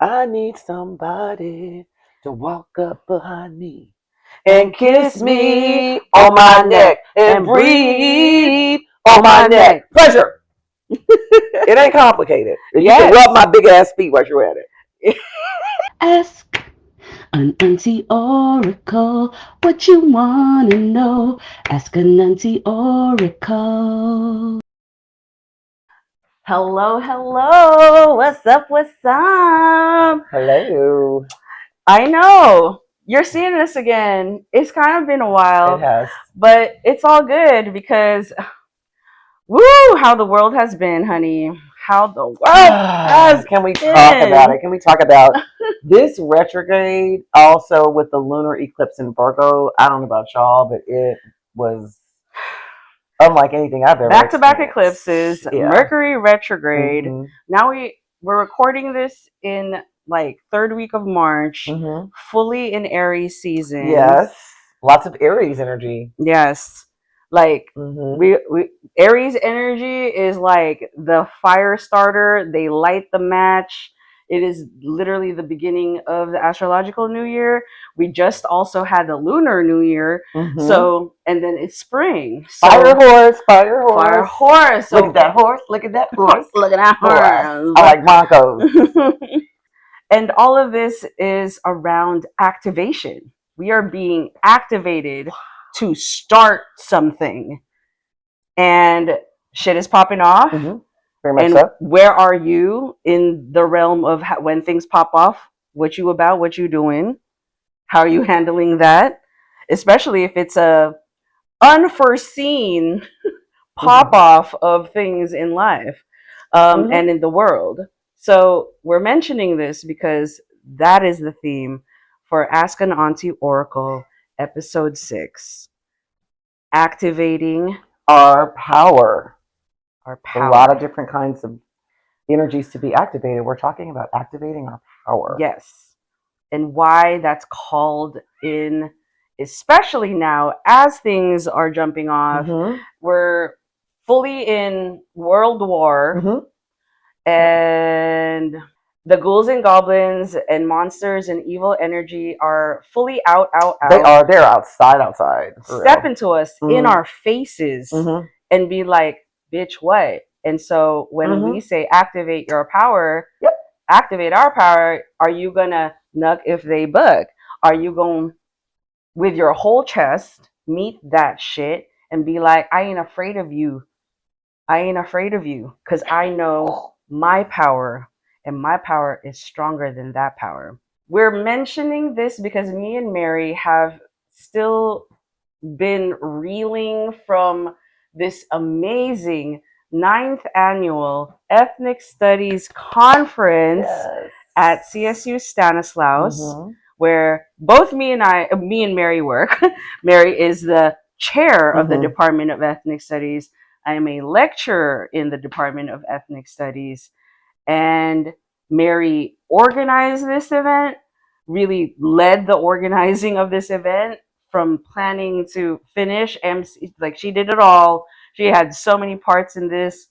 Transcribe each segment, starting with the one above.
I need somebody to walk up behind me and kiss me on my neck and breathe on my neck. Pleasure. It ain't complicated. You can rub my big ass feet while you're at it. Ask an Auntie Oracle what you want to know. Ask an Auntie Oracle. Hello, hello. What's up? What's up? Hello. I know. You're seeing this again. It's kind of been a while. It has. But it's all good because, woo, how the world has been, honey. How the world has Can we been. talk about it? Can we talk about this retrograde also with the lunar eclipse in Virgo? I don't know about y'all, but it was unlike anything I've ever Back-to-back experienced. eclipses, Yeah. Mercury retrograde. Mm-hmm. Now we're recording this in like third week of March, fully in Aries season. Yes. Lots of Aries energy. Yes. Like we Aries energy is like the fire starter. They light the match. It is literally the beginning of the astrological new year. We just also had the lunar new year. So, and then it's spring. So, fire horse, fire horse. Fire horse. So, look at that horse. Look at that horse. Look at that horse. I like Broncos. And all of this is around activation. We are being activated to start something. And shit is popping off. Very much and so. Where are you in the realm of when things pop off? What you about? What you doing? How are you handling that? Especially if it's a unforeseen pop off of things in life and in the world. So we're mentioning this because that is the theme for Ask an Auntie Oracle, episode 6. Activating our power. Our power. A lot of different kinds of energies to be activated. We're talking about activating our power. Yes. And why that's called in, especially now as things are jumping off. We're fully in World War. And the ghouls and goblins and monsters and evil energy are fully out. They are. They're outside. Step into us in our faces and be like, bitch, what? And so when we say activate your power, activate our power, are you going to nuck if they bug? Are you going with your whole chest, meet that shit and be like, I ain't afraid of you. I ain't afraid of you because I know my power and my power is stronger than that power. We're mentioning this because me and Mary have still been reeling from this amazing 9th annual Ethnic Studies Conference at CSU Stanislaus, where both me and Mary work. Mary is the chair of the Department of Ethnic Studies. I am a lecturer in the Department of Ethnic Studies. And Mary organized this event, really led the organizing of this event from planning to finish. MC, like she did it all. She had so many parts in this.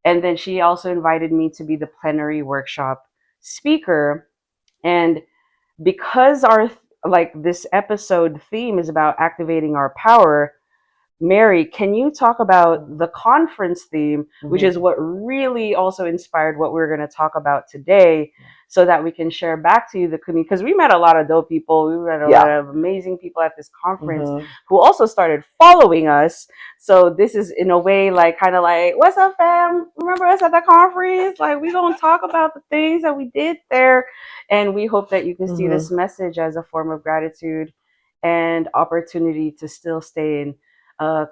And then she also invited me to be the plenary workshop speaker. And because this episode theme is about activating our power, Mary, can you talk about the conference theme, which is what really also inspired what we're going to talk about today, so that we can share back to you the community? Because we met a lot of dope people. We met a lot of amazing people at this conference who also started following us. So this is in a way like kind of like, what's up, fam? Remember us at the conference? Like, we going to talk about the things that we did there. And we hope that you can see this message as a form of gratitude and opportunity to still stay in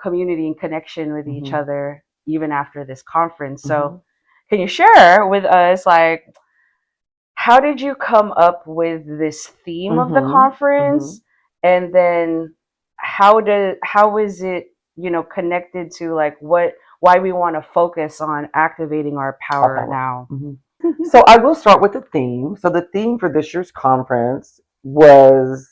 community and connection with each other even after this conference. So can you share with us, like, how did you come up with this theme of the conference? And then how is it, connected to like why we want to focus on activating our power now? So I will start with the theme. So the theme for this year's conference was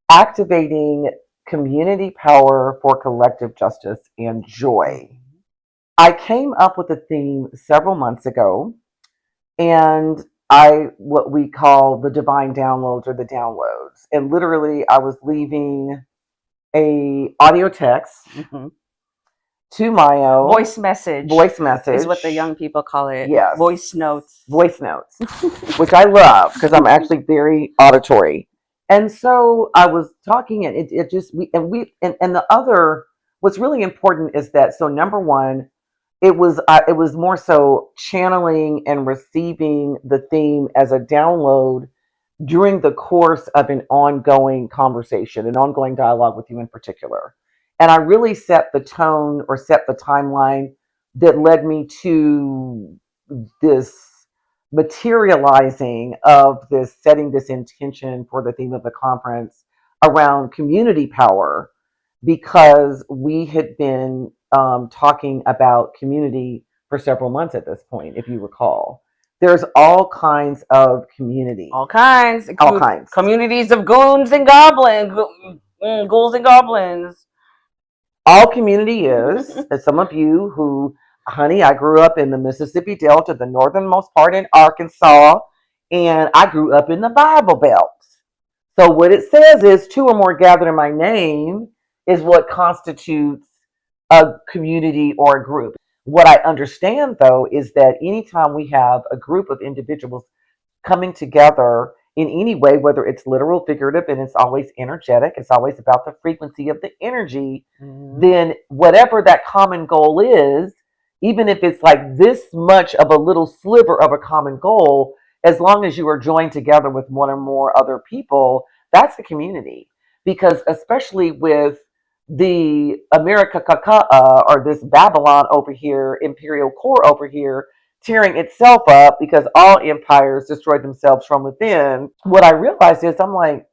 activating community power for collective justice and joy. I came up with the theme several months ago, and what we call the divine downloads or the downloads. And literally I was leaving a audio text to Maio. Voice message is what the young people call it. Yes. Voice notes, which I love because I'm actually very auditory. And so I was talking, and it just and the other, what's really important is that, so number one, it was more so channeling and receiving the theme as a download during the course of an ongoing conversation, an ongoing dialogue with you in particular. And I really set the tone or set the timeline that led me to this materializing of this, setting this intention for the theme of the conference around community power, because we had been talking about community for several months at this point, if you recall. There's all kinds of community. All kinds. Communities of goons and goblins. Ghouls and goblins. All community is, as some of you who, honey, I grew up in the Mississippi Delta, the northernmost part in Arkansas, and I grew up in the Bible Belt. So what it says is 2 or more gathered in my name is what constitutes a community or a group. What I understand, though, is that anytime we have a group of individuals coming together in any way, whether it's literal, figurative, and it's always energetic, it's always about the frequency of the energy, then whatever that common goal is, even if it's like this much of a little sliver of a common goal, as long as you are joined together with one or more other people, that's the community. Because especially with the America Kaka'a, or this Babylon over here, imperial core over here, tearing itself up because all empires destroyed themselves from within, what I realized is, I'm like,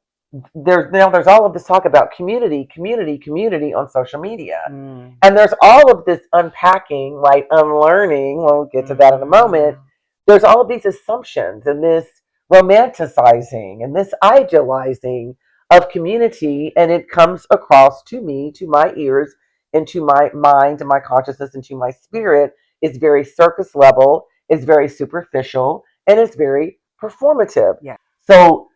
there's all of this talk about community on social media. And there's all of this unpacking, right? Unlearning, we'll get to that in a moment. There's all of these assumptions and this romanticizing and this idealizing of community, and it comes across to me, to my ears, and to my mind, and my consciousness, and to my spirit, is very surface level, is very superficial, and it's very performative. Yeah. So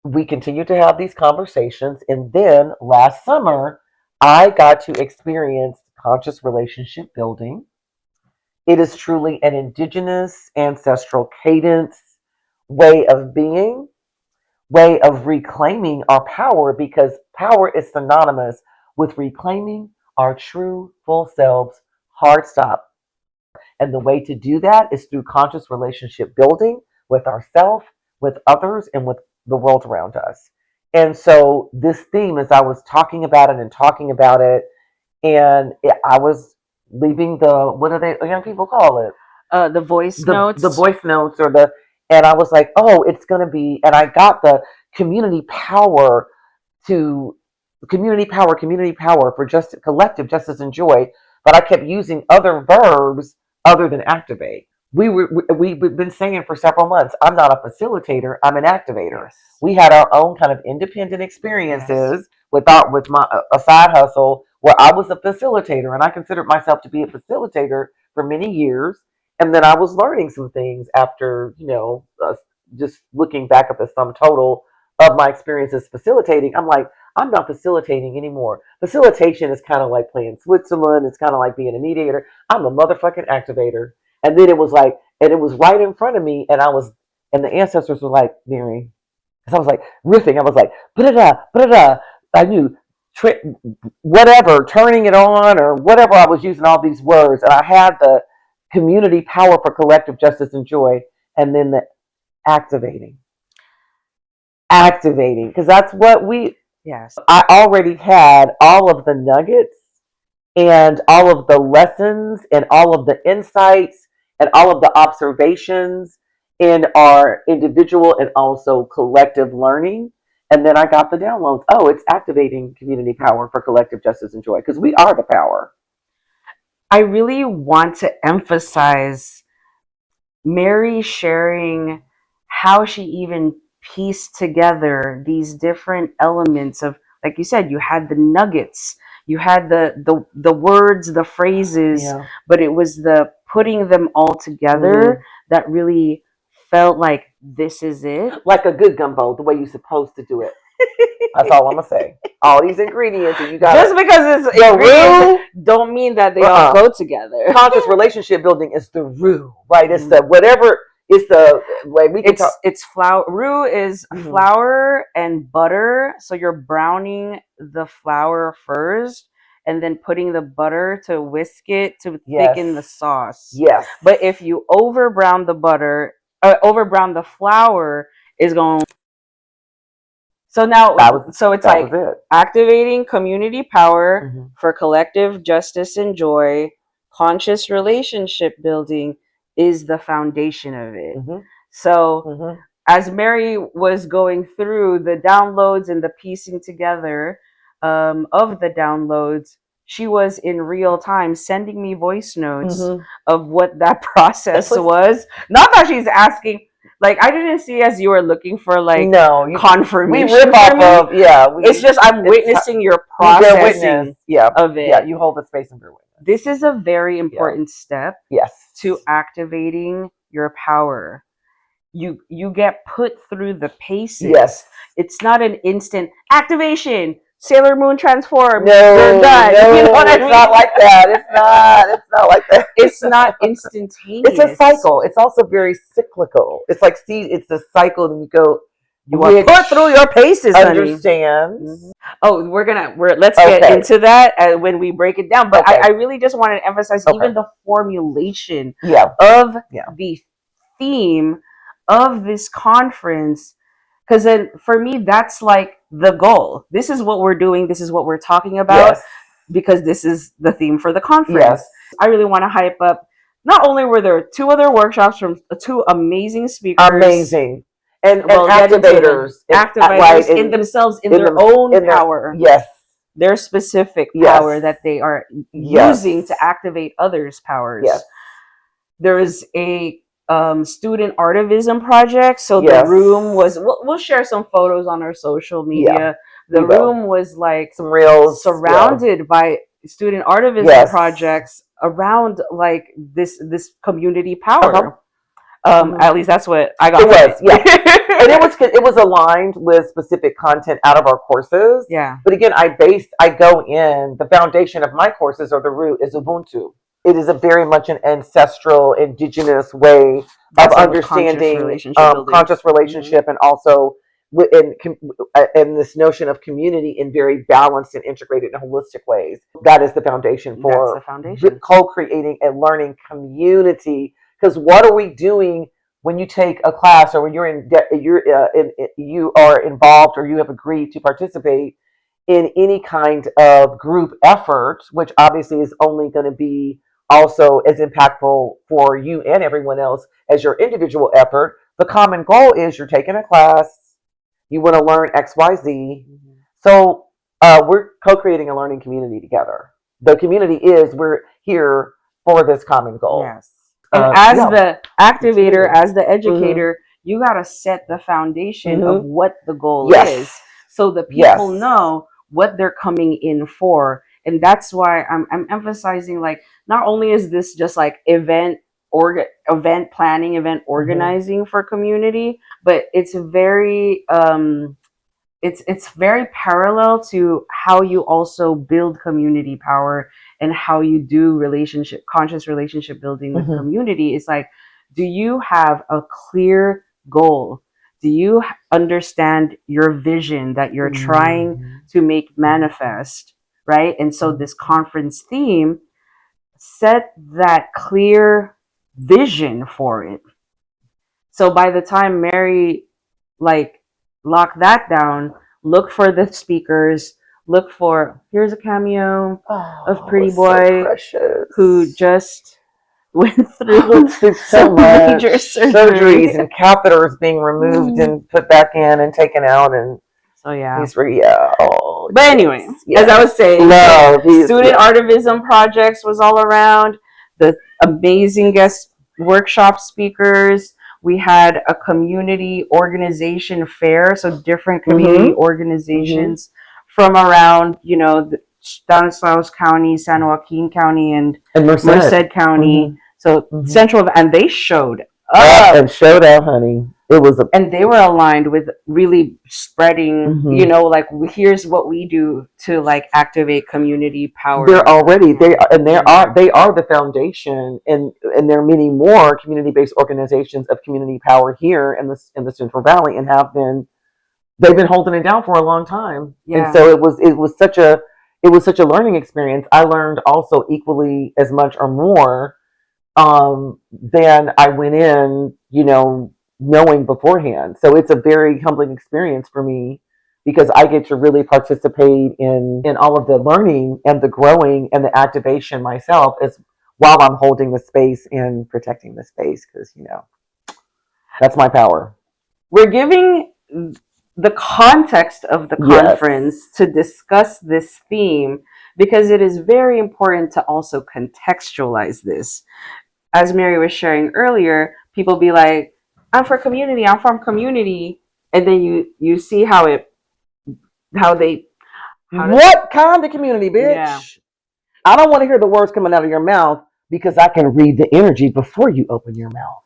we continue to have these conversations, and then last summer, I got to experience conscious relationship building. It is truly an indigenous, ancestral cadence way of being, way of reclaiming our power, because power is synonymous with reclaiming our true full selves. Hard stop. And the way to do that is through conscious relationship building with ourselves, with others, and with the world around us. And so this theme, as I was talking about it, and I was leaving the, what do they young people call it? The voice notes. The voice notes, and I was like, oh, it's going to be, and I got the community power for just collective justice and joy, but I kept using other verbs other than activate. We've been saying for several months, I'm not a facilitator, I'm an activator. Yes. We had our own kind of independent experiences with my a side hustle where I was a facilitator, and I considered myself to be a facilitator for many years. And then I was learning some things after, just looking back at the sum total of my experiences facilitating. I'm like, I'm not facilitating anymore. Facilitation is kind of like playing Switzerland. It's kind of like being a mediator. I'm a motherfucking activator. And then it was like, and it was right in front of me, and the ancestors were like, Mary, because I was like riffing. I was like, I knew, whatever, turning it on or whatever. I was using all these words, and I had the community power for collective justice and joy, and then the activating, because that's what I already had all of the nuggets and all of the lessons and all of the insights and all of the observations in our individual and also collective learning. And then I got the downloads. Oh, it's activating community power for collective justice and joy, because we are the power. I really want to emphasize Mary sharing how she even pieced together these different elements of, like you said, you had the nuggets, you had the words, the phrases, but it was the putting them all together that really felt like this is it. Like a good gumbo, the way you're supposed to do it. That's all I'm gonna say. All these ingredients, and you got just because it's ingredients don't mean that they all go together. Conscious relationship building is the roux, right? It's the whatever. It's the way we can talk. It's flour. Roux is flour and butter. So you're browning the flour first, and then putting the butter to whisk it to thicken the sauce. Yes. But if you over brown the butter, over brown the flour, is going. So now, it's like activating community power for collective justice and joy. Conscious relationship building is the foundation of it. So as Mary was going through the downloads and the piecing together of the downloads, she was in real time sending me voice notes of what that process was. Not that she's asking. Like, I didn't see as you were looking for, like, confirmation. We rip off of, it's just, I'm witnessing your processing of it. Yeah, you hold the space and bear witness. This is a very important step to activating your power. You get put through the paces. Yes. It's not an instant activation. Sailor Moon transform. No, you're done. No, you know what I mean? It's not like that. It's not like that. It's not instantaneous. It's a cycle. It's also very cyclical. It's like, it's a cycle, and you go. You are put through your paces. Understand? Oh, let's get into that when we break it down. But I really just wanted to emphasize even the formulation of the theme of this conference. Because then for me, that's like the goal. This is what we're doing. This is what we're talking about because this is the theme for the conference. I really want to hype up. Not only were there 2 other workshops from 2 amazing speakers. Amazing. And activators. Activators in themselves, in their own power. Yes. Their specific power that they are using to activate others' powers. Yes. There is a student artivism project. So the room was, we'll share some photos on our social media. The room was like some reels surrounded by student artivism projects around like this community power. At least that's what I got. It was, and it was aligned with specific content out of our courses. Yeah. But again, I go in, the foundation of my courses, or the root, is Ubuntu. It is a very much an ancestral, indigenous way of understanding conscious relationship, and also in this notion of community in very balanced and integrated and holistic ways. That is the foundation for co-creating a learning community. Because what are we doing when you take a class, or when you are involved, or you have agreed to participate in any kind of group effort, which obviously is only going to be also as impactful for you and everyone else as your individual effort. The common goal is you're taking a class, you want to learn X, Y, Z. So we're co-creating a learning community together. The community is, we're here for this common goal. Yes. And as the activator, as the educator, you got to set the foundation of what the goal is, so the people know what they're coming in for. And that's why I'm emphasizing, like, not only is this just like event planning, event organizing for community, but it's very it's very parallel to how you also build community power and how you do conscious relationship building with community. It's like, do you have a clear goal? Do you understand your vision that you're trying to make manifest, right? And so this conference theme set that clear vision for it. So by the time Mary lock that down, look for the speakers, look for, here's a cameo of Pretty Boy, who just went through so major surgeries and catheters being removed and put back in and taken out, and so he's but anyway, as I was saying, student artivism projects was all around, the amazing guest workshop speakers. We had a community organization fair, so different community organizations from around, the Stanislaus County, San Joaquin County, and Merced County. So central, and they showed up and showed out, honey. It was and they were aligned with really spreading, like, here's what we do to like activate community power. They're already they are the foundation, and there are many more community-based organizations of community power here in the Central Valley, and they've been holding it down for a long time. Yeah. And so it was such a learning experience. I learned also equally as much or more than I went in, knowing beforehand. So it's a very humbling experience for me because I get to really participate in all of the learning and the growing and the activation myself as while I'm holding the space and protecting the space, because that's my power. We're giving the context of the conference to discuss this theme because it is very important to also contextualize this. As Mary was sharing earlier, people be like, I'm from community, and then you see what kind of community, bitch? Yeah. I don't want to hear the words coming out of your mouth because I can read the energy before you open your mouth.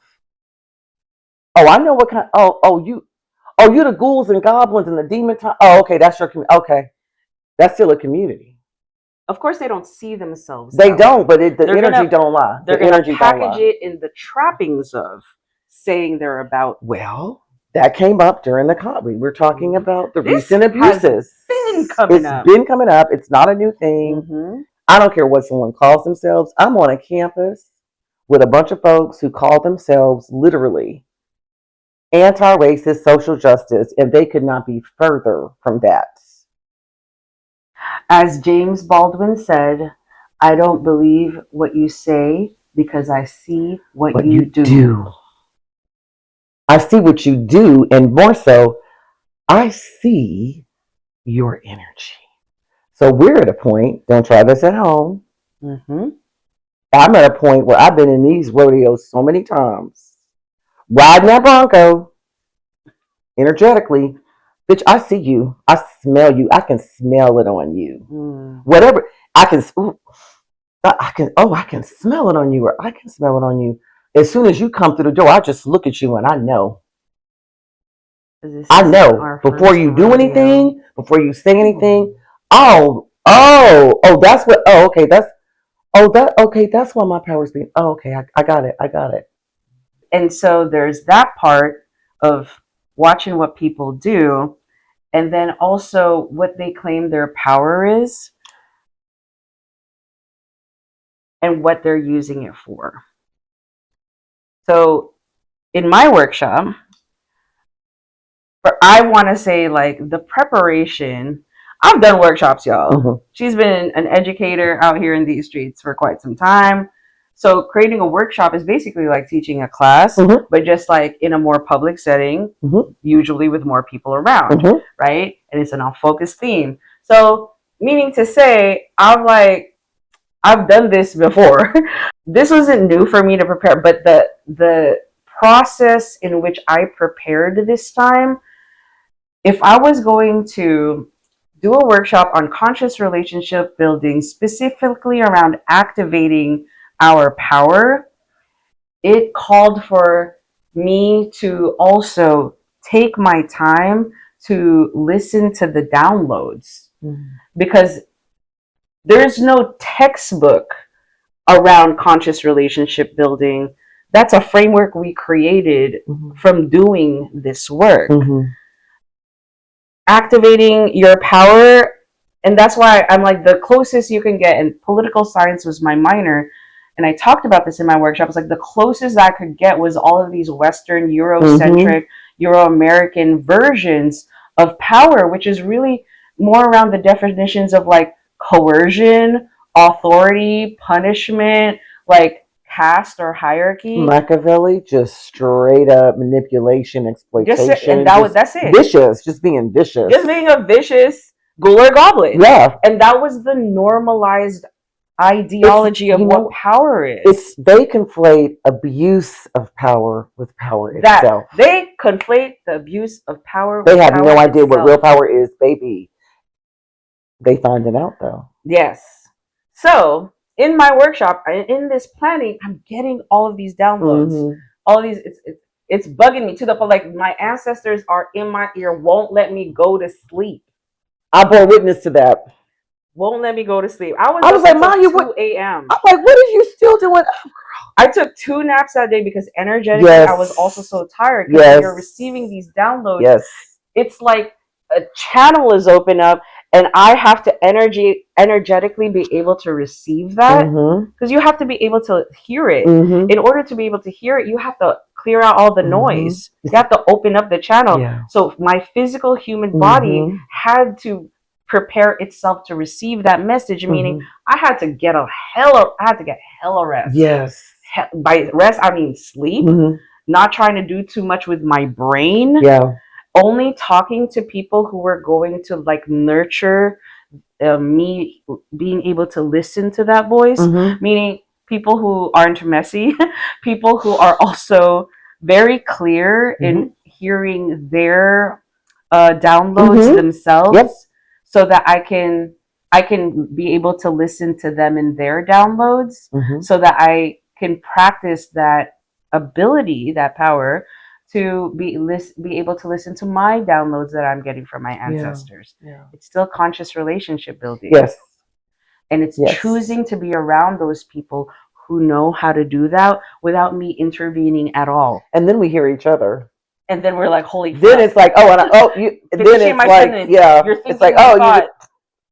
Oh, I know what kind. You the ghouls and goblins and the demon time. Oh, okay, that's your community. Okay, that's still a community. Of course, they don't see themselves. They don't, but the energy don't lie. They're going to package it in the trappings of saying they're about. Well, that came up during the con. We were talking about the recent abuses. It's been coming up. It's not a new thing. Mm-hmm. I don't care what someone calls themselves. I'm on a campus with a bunch of folks who call themselves literally anti-racist social justice, and they could not be further from that. As James Baldwin said, I don't believe what you say because I see what you do. I see what you do, and more so, I see your energy. So we're at a point, don't try this at home. Mm-hmm. I'm at a point where I've been in these rodeos so many times, riding that Bronco, energetically. Bitch, I see you. I smell you. I can smell it on you. Whatever. I can smell it on you, or I can smell it on you. As soon as you come through the door, I just look at you and I know. I know. Before you do anything, before you say anything, that's what, okay, that's why my power's being, okay, I got it. And so there's that part of watching what people do, and then also what they claim their power is and what they're using it for. So in my workshop, I want to say, like, the preparation, I've done workshops, y'all. Mm-hmm. She's been an educator out here in these streets for quite some time. So creating a workshop is basically like teaching a class, mm-hmm. but just like in a more public setting, mm-hmm. usually with more people around, mm-hmm. right? And it's an off-focus theme. So meaning to say, I've done this before. This wasn't new for me to prepare, but the process in which I prepared this time, if I was going to do a workshop on conscious relationship building, specifically around activating our power, it called for me to also take my time to listen to the downloads, because there's no textbook around conscious relationship building. That's a framework we created from doing this work. Activating your power, and that's why I'm like, the closest you can get, and political science was my minor, and I talked about this in my workshop. It's like the closest I could get was all of these Western, Eurocentric, Euro-American versions of power, which is really more around the definitions of like coercion, authority, punishment, like caste or hierarchy. Machiavelli, just straight up manipulation, exploitation. That's it. Vicious, just being vicious. Just being a vicious ghoul or goblin. Yeah. And that was the normalized ideology of what power is. They conflate abuse of power with power itself. They conflate the abuse of power with power. They have no idea itself. What real power is, baby. They find it out though. Yes. So in my workshop, in this planning, I'm getting all of these downloads. all these, it's bugging me to the point, like, my ancestors are in my ear, won't let me go to sleep. I bore witness to that. Won't let me go to sleep. I was like, Maio, 2 a.m. I'm like, what are you still doing? I took 2 naps that day because energetically I was also so tired. Because when you're receiving these downloads, it's like a channel is open up, and I have to energetically be able to receive that, because you have to be able to hear it. In order to be able to hear it, you have to clear out all the noise. You have to open up the channel. So my physical human body had to prepare itself to receive that message, meaning I had to get hella rest. Yes. By rest, I mean sleep. Not trying to do too much with my brain. Only talking to people who were going to like nurture me being able to listen to that voice, meaning people who aren't messy, people who are also very clear in hearing their downloads themselves, so that I can be able to listen to them in their downloads, so that I can practice that ability, that power, to be able to listen to my downloads that I'm getting from my ancestors. It's still conscious relationship building. And it's choosing to be around those people who know how to do that without me intervening at all. And then we hear each other. And then we're like, holy fuck. Then it's like, oh, then it's like, it's like, oh,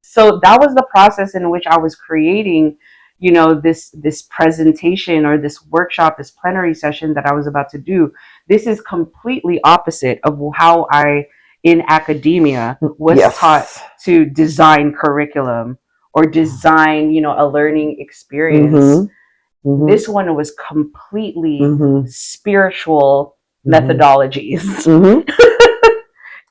So that was the process in which I was creating, this presentation or this workshop, this plenary session that I was about to do. This is completely opposite of how I, in academia, was taught to design curriculum or design, a learning experience. This one was completely spiritual methodologies.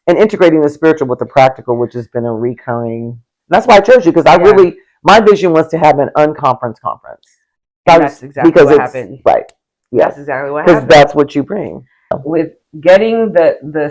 And integrating the spiritual with the practical, which has been a recurring. That's why I chose you, because my vision was to have an unconference conference. That's exactly what happened. Right. Yeah. That's exactly what happened. Because that's what you bring. With getting the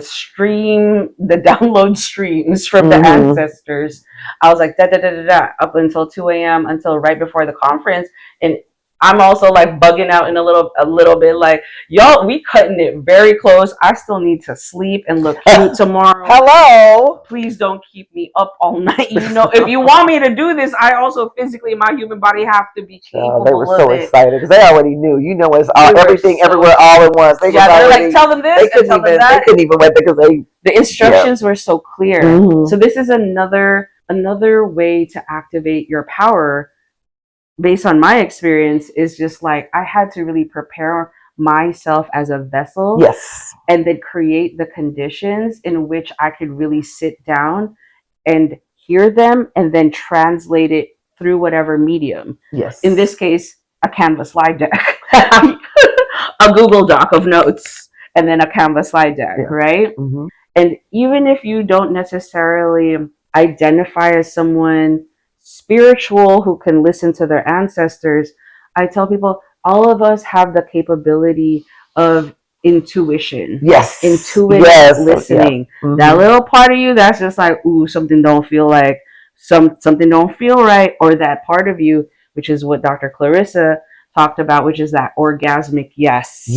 download streams from the ancestors, I was like, up until 2 a.m. until right before the conference. And I'm also like bugging out in a little bit, like, y'all, we cutting it very close. I still need to sleep and look cute tomorrow. Hello. Please don't keep me up all night. If you want me to do this, I also physically, my human body have to be capable. They were so excited because they already knew. It's everything, everywhere, all at once. They're like, tell them this. They couldn't even wait because the instructions were so clear. So this is another way to activate your power. Based on my experience, is just like I had to really prepare myself as a vessel, and then create the conditions in which I could really sit down and hear them and then translate it through whatever medium. In this case, a Canva slide deck, a Google Doc of notes, and then a Canva slide deck, right? And even if you don't necessarily identify as someone spiritual who can listen to their ancestors, I tell people all of us have the capability of intuition. Intuitive listening. That little part of you that's just like, ooh, something don't feel like, something don't feel right, or that part of you, which is what Dr. Clarissa talked about, which is that orgasmic yes.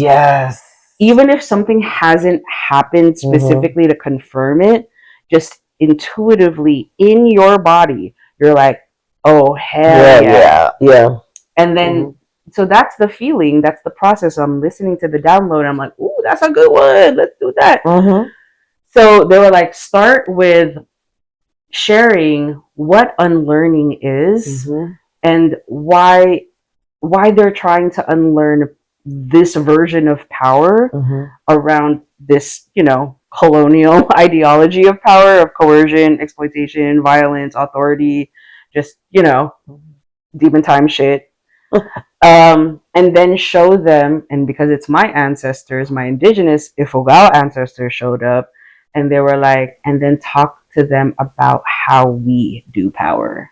Even if something hasn't happened specifically to confirm it, just intuitively in your body, you're like, oh, hell yeah. And then, so that's the feeling, that's the process. I'm listening to the download. I'm like, ooh, that's a good one. Let's do that. So they were like, start with sharing what unlearning is and why they're trying to unlearn this version of power around this, colonial ideology of power, of coercion, exploitation, violence, authority, just, demon time shit. And then show them, and because it's my ancestors, my indigenous Ifugao ancestors showed up, and they were like, and then talk to them about how we do power.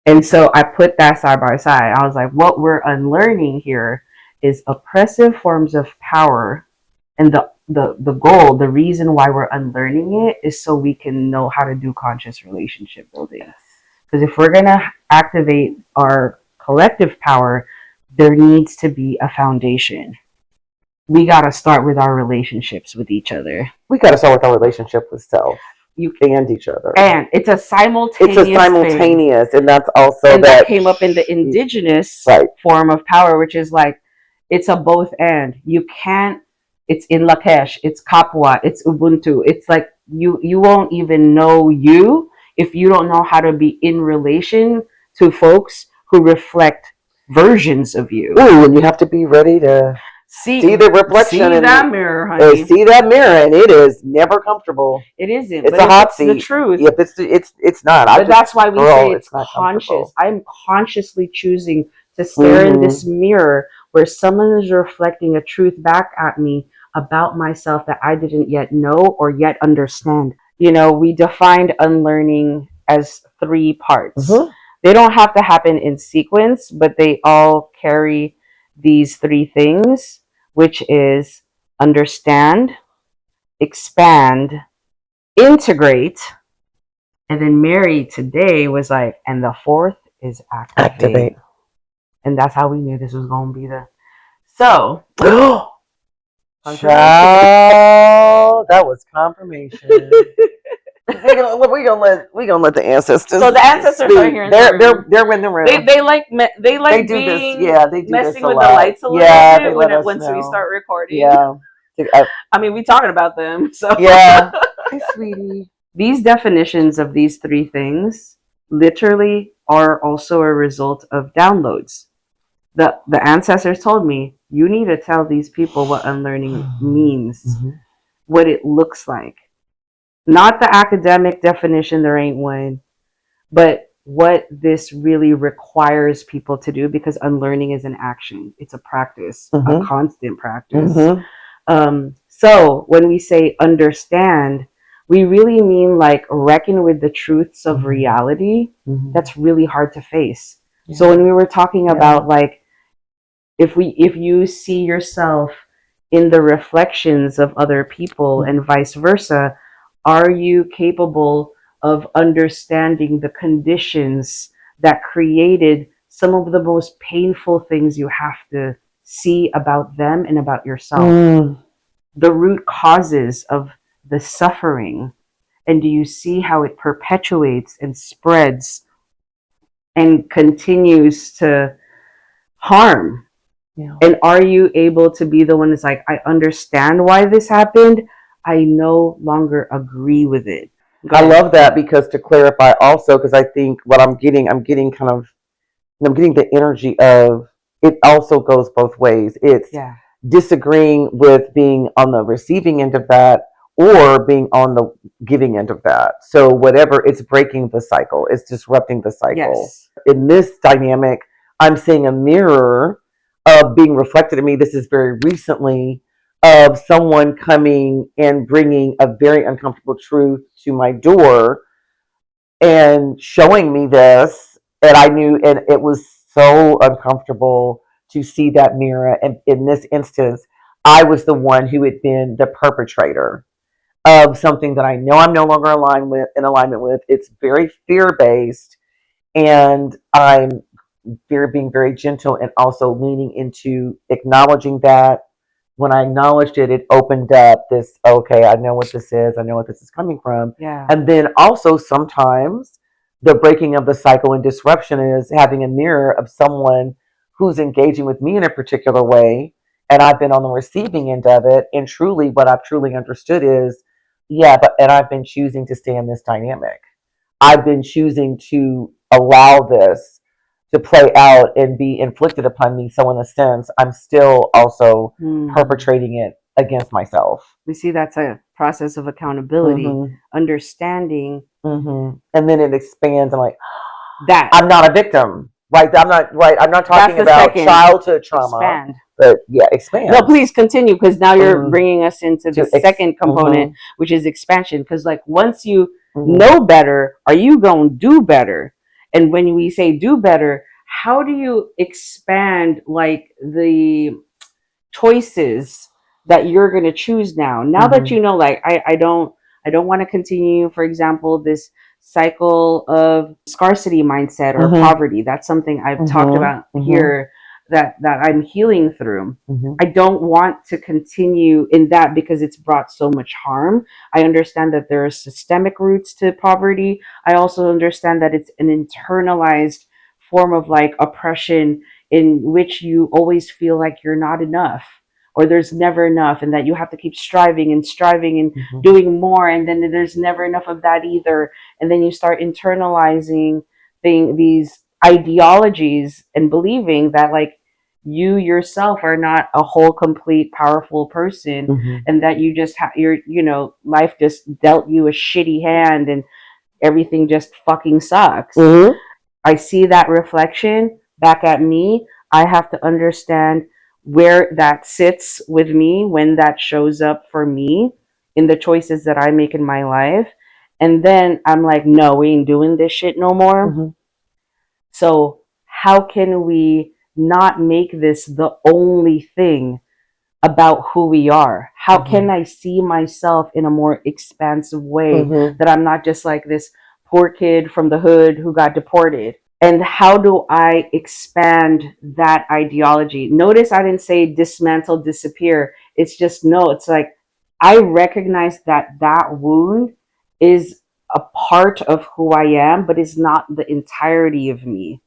And so I put that side by side. I was like, what we're unlearning here is oppressive forms of power, and the goal, the reason why we're unlearning it is so we can know how to do conscious relationship building. Because if we're going to activate our collective power, there needs to be a foundation. We got to start with our relationships with each other. We got to start with our relationship with self. And each other. And it's a simultaneous thing. And that's also and that came up in the indigenous form of power, which is like, it's a both and. You can't, it's in Lakesh, it's Kapwa, it's Ubuntu. It's like, you won't even know you if you don't know how to be in relation to folks who reflect versions of you. Ooh, and you have to be ready to see the reflection. See that mirror, honey. See that mirror, and it is never comfortable. It isn't. It's a hot seat. The truth. If it's not. But that's why we say it's conscious. I'm consciously choosing to stare in this mirror where someone is reflecting a truth back at me about myself that I didn't yet know or yet understand. You know, we defined unlearning as 3 parts. They don't have to happen in sequence, but they all carry these 3 things, which is understand, expand, integrate, and then Mary today was like, and the 4th is activate. And that's how we knew this was going to be the... So... Child, that was confirmation. we gonna let the ancestors. So the ancestors are here. They're in the room. They do this. Yeah, they do messing this a with lot. The lights a little bit once we start recording. Yeah. I mean, we talking about them. So yeah. Hey, sweetie. These definitions of these 3 things literally are also a result of downloads. The ancestors told me, you need to tell these people what unlearning means, what it looks like. Not the academic definition, there ain't one, but what this really requires people to do, because unlearning is an action. It's a practice, a constant practice. So when we say understand, we really mean like reckon with the truths of reality. That's really hard to face. Yeah. So when we were talking about like, if you see yourself in the reflections of other people and vice versa, are you capable of understanding the conditions that created some of the most painful things you have to see about them and about yourself? The root causes of the suffering. And do you see how it perpetuates and spreads and continues to harm? Yeah. And are you able to be the one that's like, I understand why this happened. I no longer agree with it. I love that, because to clarify also, because I think what I'm getting the energy of it also goes both ways. It's disagreeing with being on the receiving end of that or being on the giving end of that. So whatever, it's breaking the cycle. It's disrupting the cycle. Yes. In this dynamic, I'm seeing a mirror of being reflected in me. This is very recently of someone coming and bringing a very uncomfortable truth to my door and showing me this. And I knew, and it was so uncomfortable to see that mirror. And in this instance, I was the one who had been the perpetrator of something that I know I'm no longer in alignment with. It's very fear-based, and I'm being very gentle and also leaning into acknowledging that. When I acknowledged it, it opened up this, okay, I know what this is. I know what this is coming from. Yeah. And then also sometimes the breaking of the cycle and disruption is having a mirror of someone who's engaging with me in a particular way. And I've been on the receiving end of it. And truly what I've truly understood is, and I've been choosing to stay in this dynamic. I've been choosing to allow this to play out and be inflicted upon me. So in a sense, I'm still also perpetrating it against myself. We see that's a process of accountability, understanding. And then it expands. I'm like, that I'm not a victim, right? I'm not talking about childhood trauma. Expand. But expand. No, please continue, because now you're bringing us into the second component, which is expansion. Because like once you know better, are you going to do better? And when we say do better, how do you expand like the choices that you're going to choose now that you know, like I don't want to continue, for example, this cycle of scarcity mindset or poverty. That's something I've talked about here that I'm healing through. Mm-hmm. I don't want to continue in that because it's brought so much harm. I understand that there are systemic roots to poverty. I also understand that it's an internalized form of like oppression in which you always feel like you're not enough or there's never enough, and that you have to keep striving and Mm-hmm. doing more, and then there's never enough of that either. And then you start internalizing these ideologies and believing that like you yourself are not a whole complete powerful person, Mm-hmm. and that you just life just dealt you a shitty hand and everything just fucking sucks. Mm-hmm. I see that reflection back at me. I have to understand where that sits with me when that shows up for me in the choices that I make in my life. And then I'm like, no, we ain't doing this shit no more. Mm-hmm. So, how can we not make this the only thing about who we are? How Mm-hmm. can I see myself in a more expansive way, Mm-hmm. that I'm not just like this poor kid from the hood who got deported? And how do I expand that ideology? Notice I didn't say dismantle, disappear. It's just no, it's like I recognize that that wound is a part of who I am, but is not the entirety of me.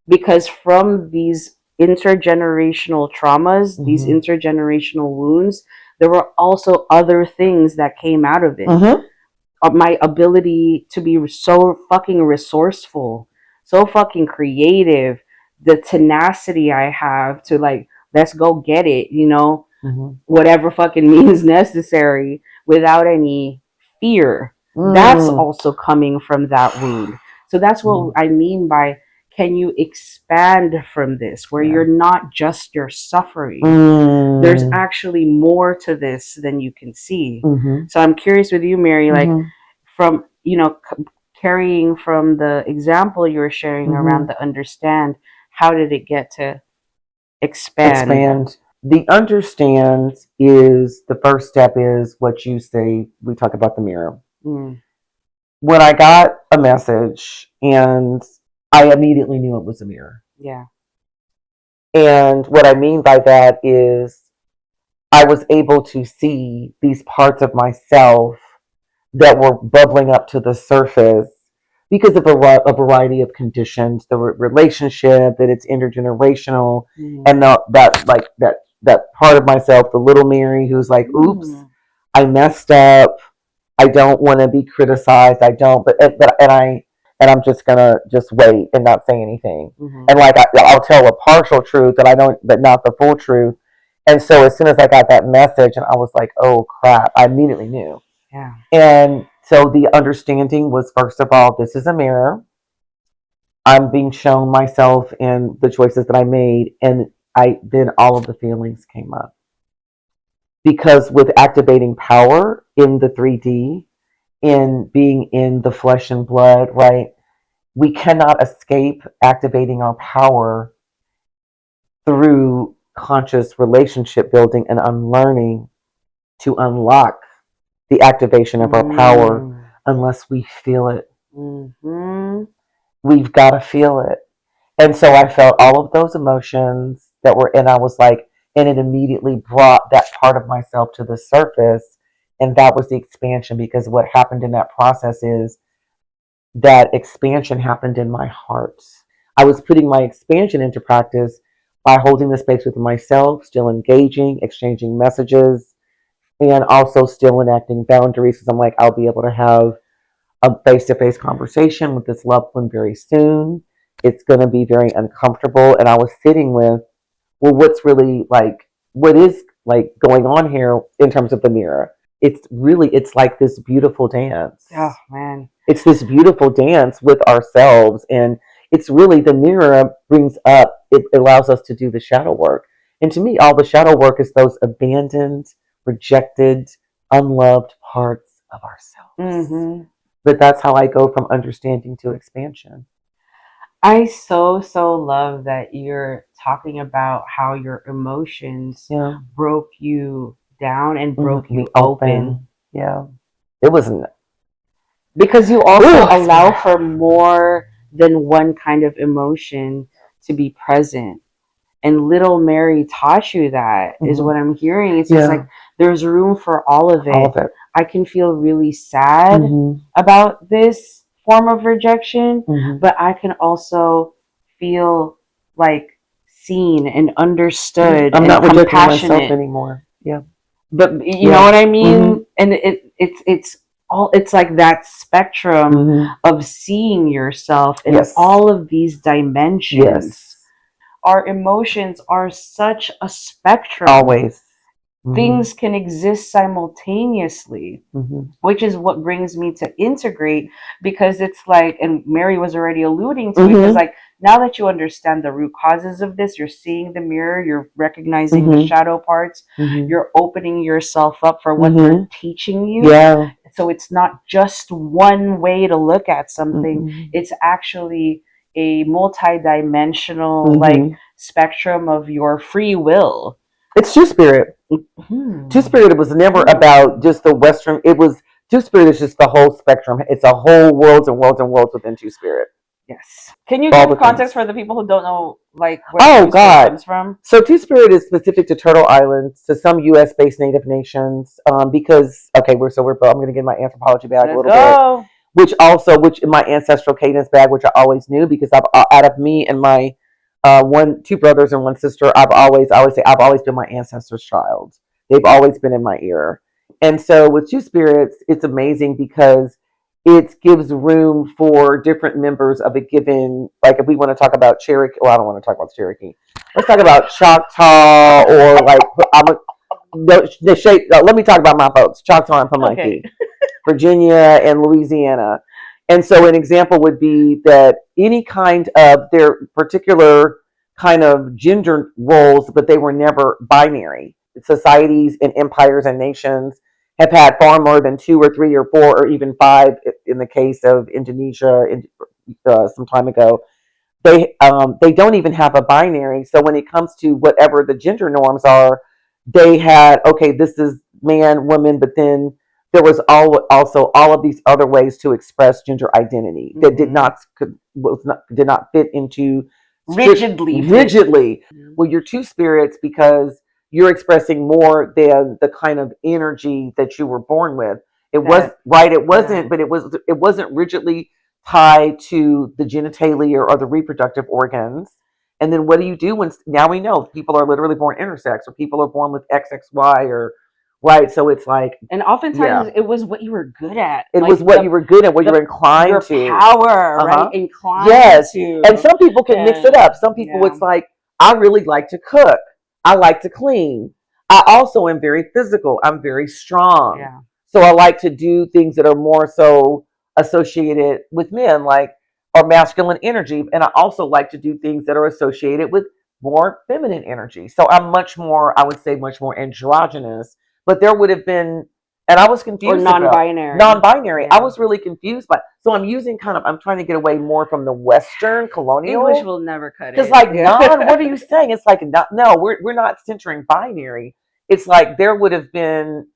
Because from these intergenerational traumas, Mm-hmm. these intergenerational wounds, there were also other things that came out of it. Mm-hmm. My ability to be so fucking resourceful, so fucking creative, the tenacity I have to like, let's go get it, Mm-hmm. whatever fucking means necessary without any fear. That's also coming from that wound. So that's what I mean by, can you expand from this where you're not just your suffering? There's actually more to this than you can see. Mm-hmm. So I'm curious with you, Mary, like Mm-hmm. from, carrying from the example you were sharing around the understand, how did it get to expand? The understand is the first step, is what you say. We talk about the mirror. When I got a message, and I immediately knew it was a mirror. Yeah. And what I mean by that is I was able to see these parts of myself that were bubbling up to the surface because of a variety of conditions, the relationship, that it's intergenerational, and that part of myself, the little Mary, who's like, oops, I messed up. I don't want to be criticized. I don't, and I'm just gonna just wait and not say anything. And like I'll tell a partial truth that I don't, but not the full truth. And so as soon as I got that message, and I was like, oh crap, I immediately knew. Yeah. And so the understanding was, first of all, this is a mirror. I'm being shown myself and the choices that I made, and then all of the feelings came up. Because with activating power in the 3D, in being in the flesh and blood, right? We cannot escape activating our power through conscious relationship building and unlearning to unlock the activation of our power unless we feel it. We've got to feel it. And so I felt all of those emotions that were, and I was like, and it immediately brought that part of myself to the surface. And that was the expansion, because what happened in that process is that expansion happened in my heart. I was putting my expansion into practice by holding the space with myself, still engaging, exchanging messages, and also still enacting boundaries, because I'm like, I'll be able to have a face-to-face conversation with this loved one very soon. It's going to be very uncomfortable. And I was sitting with, well, what's really like, what is like going on here in terms of the mirror? It's like this beautiful dance. Oh, man. It's this beautiful dance with ourselves. And it's really, the mirror brings up, it allows us to do the shadow work. And to me, all the shadow work is those abandoned, rejected, unloved parts of ourselves. But that's how I go from understanding to expansion. I so love that you're talking about how your emotions broke you down and broke you open. Yeah. It wasn't. Because you also allow for more than one kind of emotion to be present. and little Mary taught you that, is what I'm hearing. It's just like, there's room for all of it. I can feel really sad about this form of rejection, but I can also feel like seen and understood. I'm and not rejecting compassionate myself anymore. Yeah. But you know what I mean? And it's like that spectrum of seeing yourself in all of these dimensions. Yes. Our emotions are such a spectrum. Always. Things can exist simultaneously, which is what brings me to integrate, because it's like, and Mary was already alluding to it, because like, now that you understand the root causes of this, you're seeing the mirror, you're recognizing the shadow parts, you're opening yourself up for what they're teaching you. Yeah. So it's not just one way to look at something, it's actually a multi-dimensional like spectrum of your free will. It's Two-Spirit. Two-Spirit was never about just the Western. It was, Two-Spirit is just the whole spectrum. It's a whole worlds and worlds and worlds within Two-Spirit. Yes. Can you give context for the people who don't know, like, where Two-Spirit comes from? So Two-Spirit is specific to Turtle Islands, to some U.S.-based Native nations, because, I'm going to get my anthropology bag a little bit. Which in my ancestral cadence bag, which I always knew, because out of me and my two brothers and one sister, I've always been my ancestors' child. They've always been in my ear. And so with Two-Spirits, it's amazing because it gives room for different members of a given, like if we want to talk about Cherokee, well, I don't want to talk about Cherokee. Let's talk about Choctaw, or like, let me talk about my folks, Choctaw and Pamunkey, Virginia and Louisiana. And so an example would be that any kind of their particular kind of gender roles, but they were never binary. Societies and empires and nations have had far more than 2 or 3 or 4 or even 5, in the case of Indonesia some time ago. They don't even have a binary. So when it comes to whatever the gender norms are, they had, okay, this is man, woman, but then there was also all of these other ways to express gender identity that did not fit into rigidly. Well, you're Two-Spirits because you're expressing more than the kind of energy that you were born with. It wasn't rigidly tied to the genitalia or the reproductive organs. And then what do you do when, now we know people are literally born intersex, or people are born with XXY, or right? So it's like, and oftentimes it was what you were good at. It was what you were good at, what you were inclined to. Your power, right? Inclined to. And some people can mix it up. Some people, it's like, I really like to cook. I like to clean. I also am very physical. I'm very strong. Yeah. So I like to do things that are more so associated with men, like, or masculine energy. And I also like to do things that are associated with more feminine energy. So I'm much more androgynous. But there would have been, and I was confused. Or non-binary. Non-binary. Yeah. I was really confused so I'm trying to get away more from the Western colonial. English will never cut it. Because like, non, what are you saying? It's like, no, we're not centering binary. It's like there would have been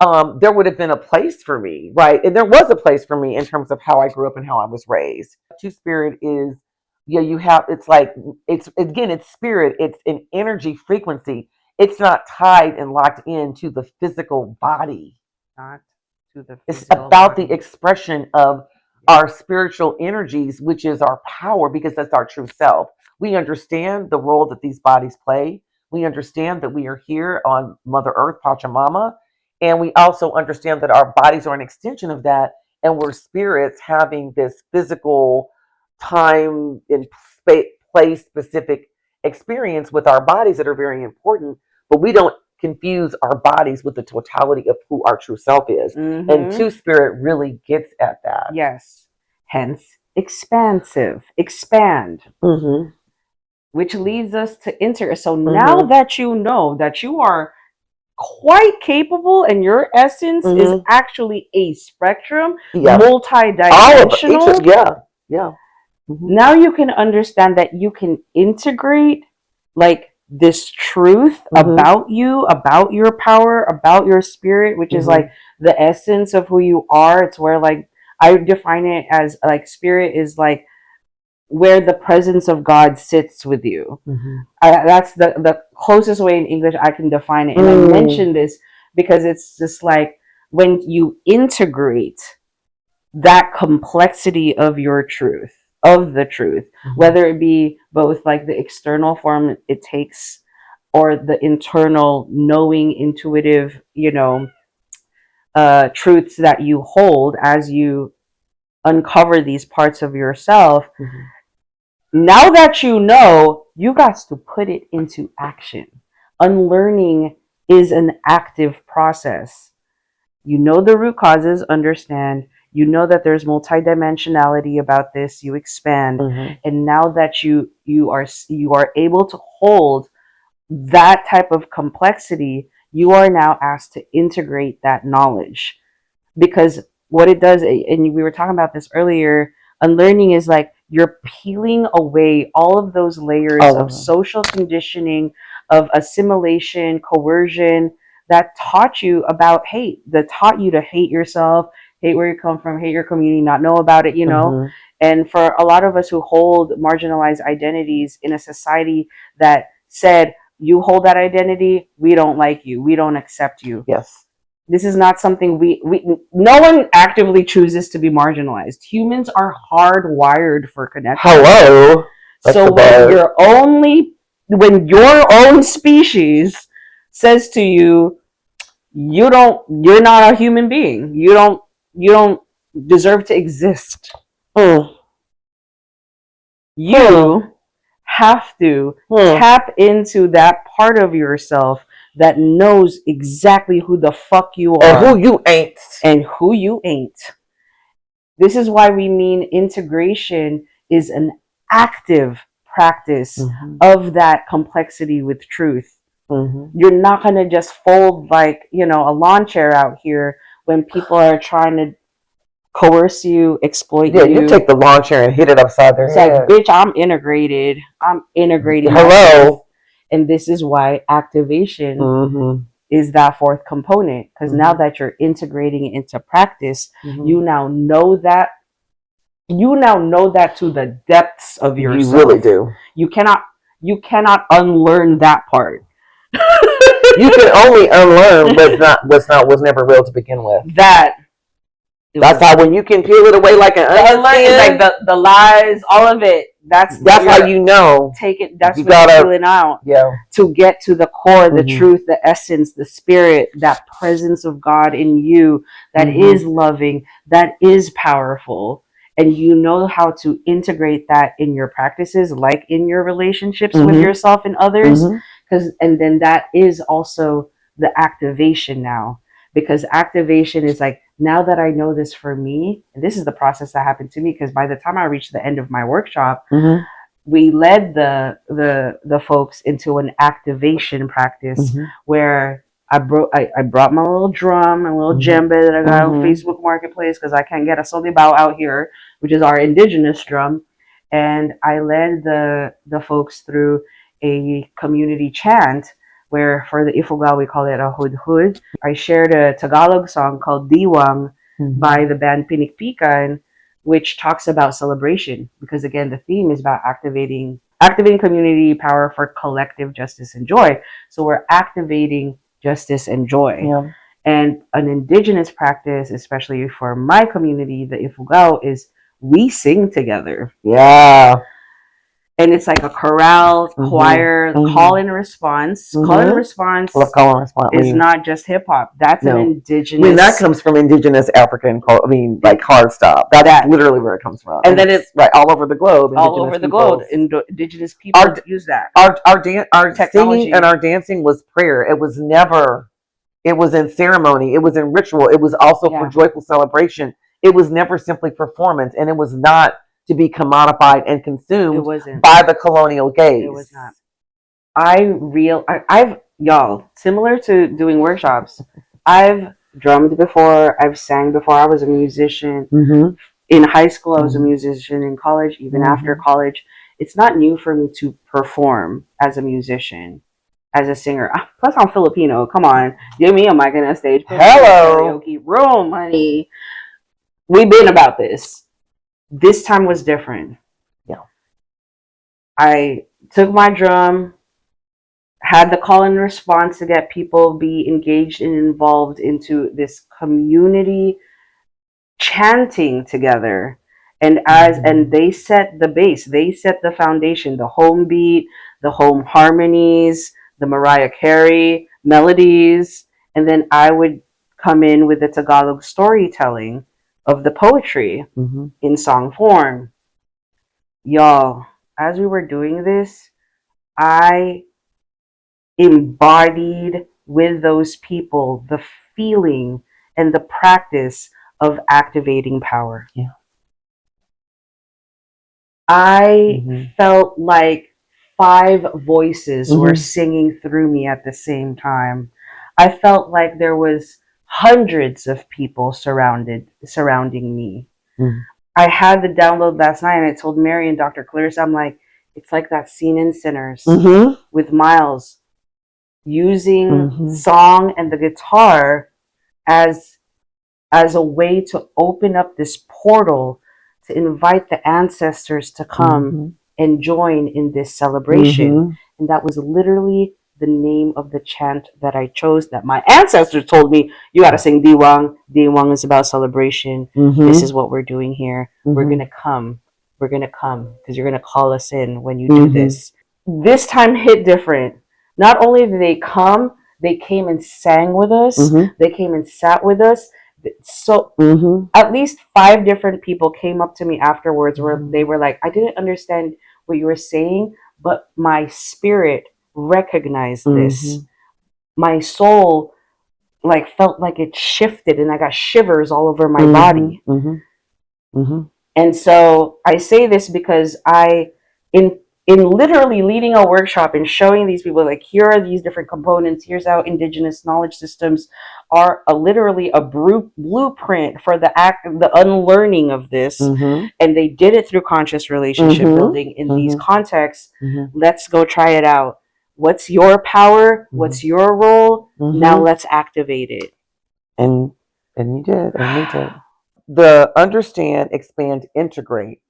a place for me, right? And there was a place for me in terms of how I grew up and how I was raised. Two-Spirit is, it's spirit, it's an energy frequency. It's not tied and locked into the physical body. It's about the expression of our spiritual energies, which is our power, because that's our true self. We understand the role that these bodies play. We understand that we are here on Mother Earth, Pachamama, and we also understand that our bodies are an extension of that, and we're spirits having this physical time and place specific experience with our bodies that are very important, but we don't confuse our bodies with the totality of who our true self is. And Two-Spirit really gets at that. Yes. Hence, expand. Which leads us to So now that you know that you are quite capable and your essence is actually a spectrum, multi-dimensional. Now you can understand that you can integrate like this truth about you, about your power, about your spirit, which is like the essence of who you are. It's where, like, I define it as like spirit is like where the presence of God sits with you. Mm-hmm. That's the closest way in English I can define it. And I mention this because it's just like when you integrate that complexity of your truth, of the truth, whether it be both like the external form it takes or the internal knowing, intuitive, truths that you hold as you uncover these parts of yourself. Now that you know, you got to put it into action. Unlearning is an active process. You know the root causes, understand. You know that there's multidimensionality about this. You expand, and now that you are able to hold that type of complexity, you are now asked to integrate that knowledge. Because what it does, and we were talking about this earlier, unlearning is like you're peeling away all of those layers of social conditioning, of assimilation, coercion that taught you about hate, that taught you to hate yourself, hate where you come from, hate your community, not know about it, And for a lot of us who hold marginalized identities in a society that said, you hold that identity, we don't like you, we don't accept you. Yes. This is not something no one actively chooses to be marginalized. Humans are hardwired for connection. Hello. So when your own species says to you, you're not a human being. You don't deserve to exist. You have to tap into that part of yourself that knows exactly who the fuck you are. And who you ain't. And who you ain't. This is why we mean integration is an active practice of that complexity with truth. You're not going to just fold like, a lawn chair out here when people are trying to coerce you, exploit you. Yeah, you take the lawn chair and hit it upside their head. Like, bitch, I'm integrated. I'm integrating. Hello. And this is why activation is that fourth component. Because now that you're integrating it into practice, you now know that to the depths of yourself. You really do. You cannot unlearn that part. You can only unlearn what's never real to begin with. That's how when you can peel it away like an onion, like the lies, all of it. That's how you know. Take it. That's what you're peeling out. Yeah. To get to the core, the truth, the essence, the spirit, that presence of God in you that is loving, that is powerful, and you know how to integrate that in your practices, like in your relationships with yourself and others. And then that is also the activation now. Because activation is like, now that I know this for me, and this is the process that happened to me, because by the time I reached the end of my workshop, we led the folks into an activation practice where I brought my little drum, my little djembe that I got on Facebook Marketplace, because I can't get a solibao out here, which is our indigenous drum. And I led the folks through a community chant where for the Ifugao we call it a hud. I shared a Tagalog song called Diwang by the band Pinikpikan, which talks about celebration, because again the theme is about activating community power for collective justice and joy. So we're activating justice and joy. Yeah. And an indigenous practice, especially for my community, the Ifugao, is we sing together. Yeah. And it's like a chorale, choir, call and response. Call and response is not just hip hop. That's an indigenous. I mean, that comes from indigenous African, like hard stop. That's literally where it comes from. And then it's right all over the globe. Indigenous people use that. Our singing and our dancing was prayer. It was in ceremony. It was in ritual. It was also for joyful celebration. It was never simply performance, and it was not to be commodified and consumed by the colonial gaze. It was not. I've similar to doing workshops, I've drummed before, I've sang before. I was a musician. In high school, I was a musician. In college, even after college, it's not new for me to perform as a musician, as a singer. Plus, I'm Filipino. Come on, give me a mic and a stage. Hello, karaoke room, honey. We've been about this. This time was different. Yeah. I took my drum, had the call and response to get people be engaged and involved into this community chanting together. And they set the base, they set the foundation, the home beat, the home harmonies, the Mariah Carey melodies, and then I would come in with the Tagalog storytelling of the poetry in song form. Y'all, as we were doing this, I embodied with those people the feeling and the practice of activating power. Yeah. I felt like 5 voices were singing through me at the same time. I felt like there was hundreds of people surrounding me. I had the download last night and I told Mary and Dr. Clarissa, I'm like, it's like that scene in Sinners with Miles using song and the guitar as a way to open up this portal to invite the ancestors to come and join in this celebration. And that was literally the name of the chant that I chose, that my ancestors told me, you got to sing Diwang. Diwang is about celebration. This is what we're doing here. We're going to come. We're going to come because you're going to call us in when you do this. This time hit different. Not only did they come, they came and sang with us. They came and sat with us. So at least 5 different people came up to me afterwards where they were like, I didn't understand what you were saying, but my spirit recognized this. My soul felt like it shifted and I got shivers all over my body. And so I say this because in literally leading a workshop and showing these people, like, here are these different components, here's how indigenous knowledge systems are literally a blueprint for the unlearning of this. And they did it through conscious relationship building in these contexts. Let's go try it out. What's your power? What's your role? Now let's activate it. And you did, and we did. The understand, expand, integrate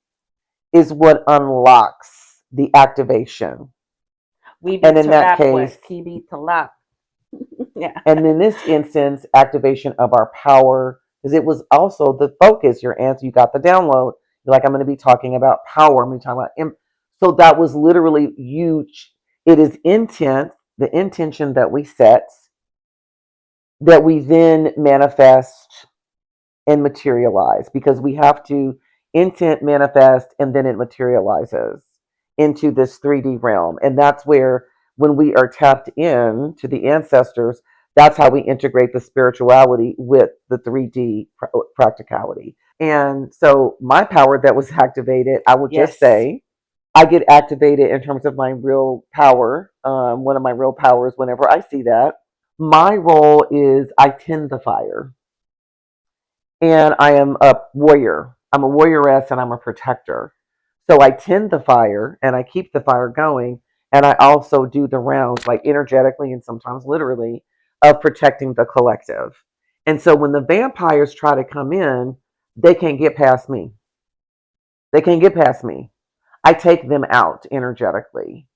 is what unlocks the activation. And in that case, yeah. And in this instance, activation of our power, because it was also the focus, your answer, you got the download. You're like, I'm going to be talking about power. I'm going to be talking about, so that was literally huge. It is intent, the intention that we set, that we then manifest and materialize, because we have to intent, manifest, and then it materializes into this 3D realm. And that's where, when we are tapped in to the ancestors, that's how we integrate the spirituality with the 3D practicality. And so my power that was activated, I would just say, I get activated in terms of my real power. One of my real powers, whenever I see that, my role is I tend the fire. And I am a warrior. I'm a warrioress and I'm a protector. So I tend the fire and I keep the fire going. And I also do the rounds, like energetically and sometimes literally, of protecting the collective. And so when the vampires try to come in, they can't get past me. They can't get past me. I take them out energetically.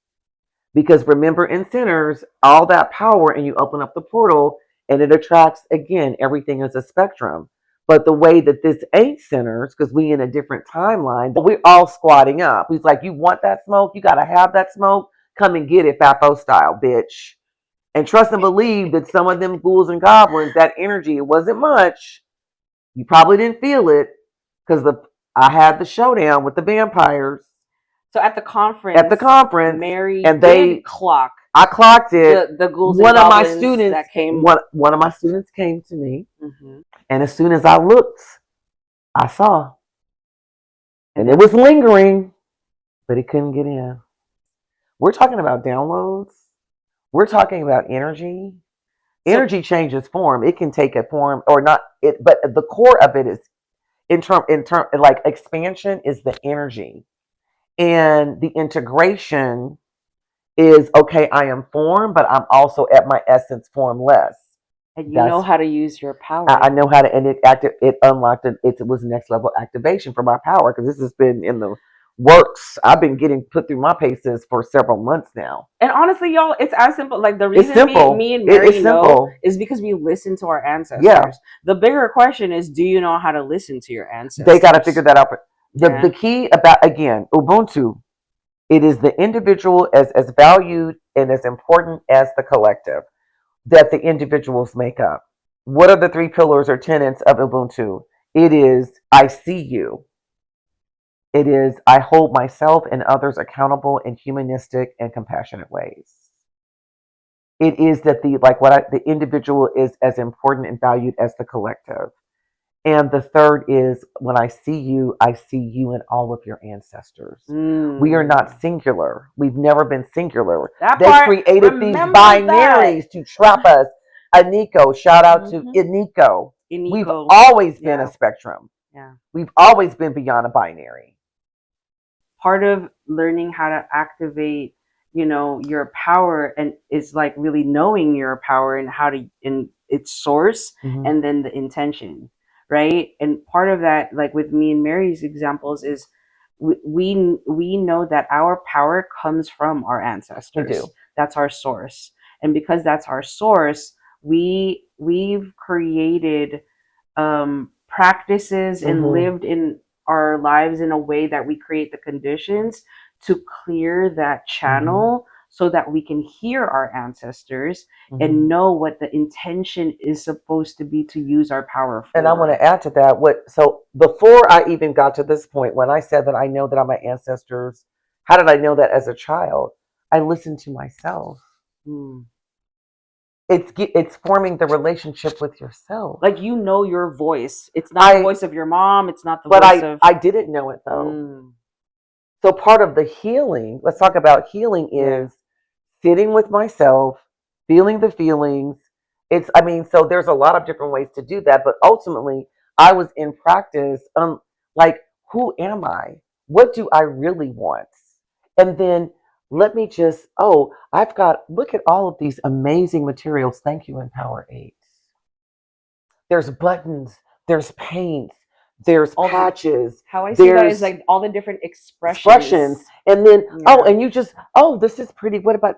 Because remember, in Sinners, all that power, and you open up the portal and it attracts, again, everything is a spectrum. But the way that this ain't Sinners, because we in a different timeline, but we're all squatting up. He's like, you want that smoke? You got to have that smoke? Come and get it, Fafo style, bitch. And trust and believe that some of them ghouls and goblins, that energy, it wasn't much. You probably didn't feel it, because I had the showdown with the vampires. So at the conference, Mary and did clock. I clocked it. The ghouls and goblins that came. One of my students came to me, and as soon as I looked, I saw, and it was lingering, but it couldn't get in. We're talking about downloads. We're talking about energy. Energy changes form. It can take a form or not. But the core of it is in term like expansion is the energy, and the integration is, okay, I am form, but I'm also at my essence formless. And you know how to use your power. I know how to, and it unlocked it. It was next level activation for my power, because this has been in the works. I've been getting put through my paces for several months now. And honestly, y'all, it's as simple. Like the reason me and Mary know is because we listen to our ancestors. Yeah. The bigger question is, do you know how to listen to your ancestors? They got to figure that out. The key about, again, Ubuntu, it is the individual as valued and as important as the collective that the individuals make up. What are the 3 pillars or tenets of Ubuntu? It is, I see you. It is, I hold myself and others accountable in humanistic and compassionate ways. It is that the individual is as important and valued as the collective. And the third is, when I see you in all of your ancestors. We are not singular. We've never been singular. They created these binaries to trap us. Aniko, shout out to Iniko. We've always been a spectrum. Yeah. We've always been beyond a binary. Part of learning how to activate, your power, and is like really knowing your power and how to, in its source, and then the intention. Right. And part of that, like with me and Mary's examples, is we know that our power comes from our ancestors. We do. That's our source. And because that's our source, we've created practices and lived in our lives in a way that we create the conditions to clear that channel so that we can hear our ancestors and know what the intention is supposed to be to use our power for. And I want to add to that, so before I even got to this point, when I said that I know that I'm my ancestors, how did I know that as a child? I listened to myself. It's forming the relationship with yourself. Like, your voice. It's not the voice of your mom. It's not the voice of... I didn't know it, though. So part of the healing, let's talk about healing, is sitting with myself, feeling the feelings. So there's a lot of different ways to do that. But ultimately, I was in practice, who am I? What do I really want? And then let me just, look at all of these amazing materials. Thank you, Empower 8. There's buttons, there's paints, there's patches. How I see that is like all the different expressions. And then, and you just, this is pretty. What about,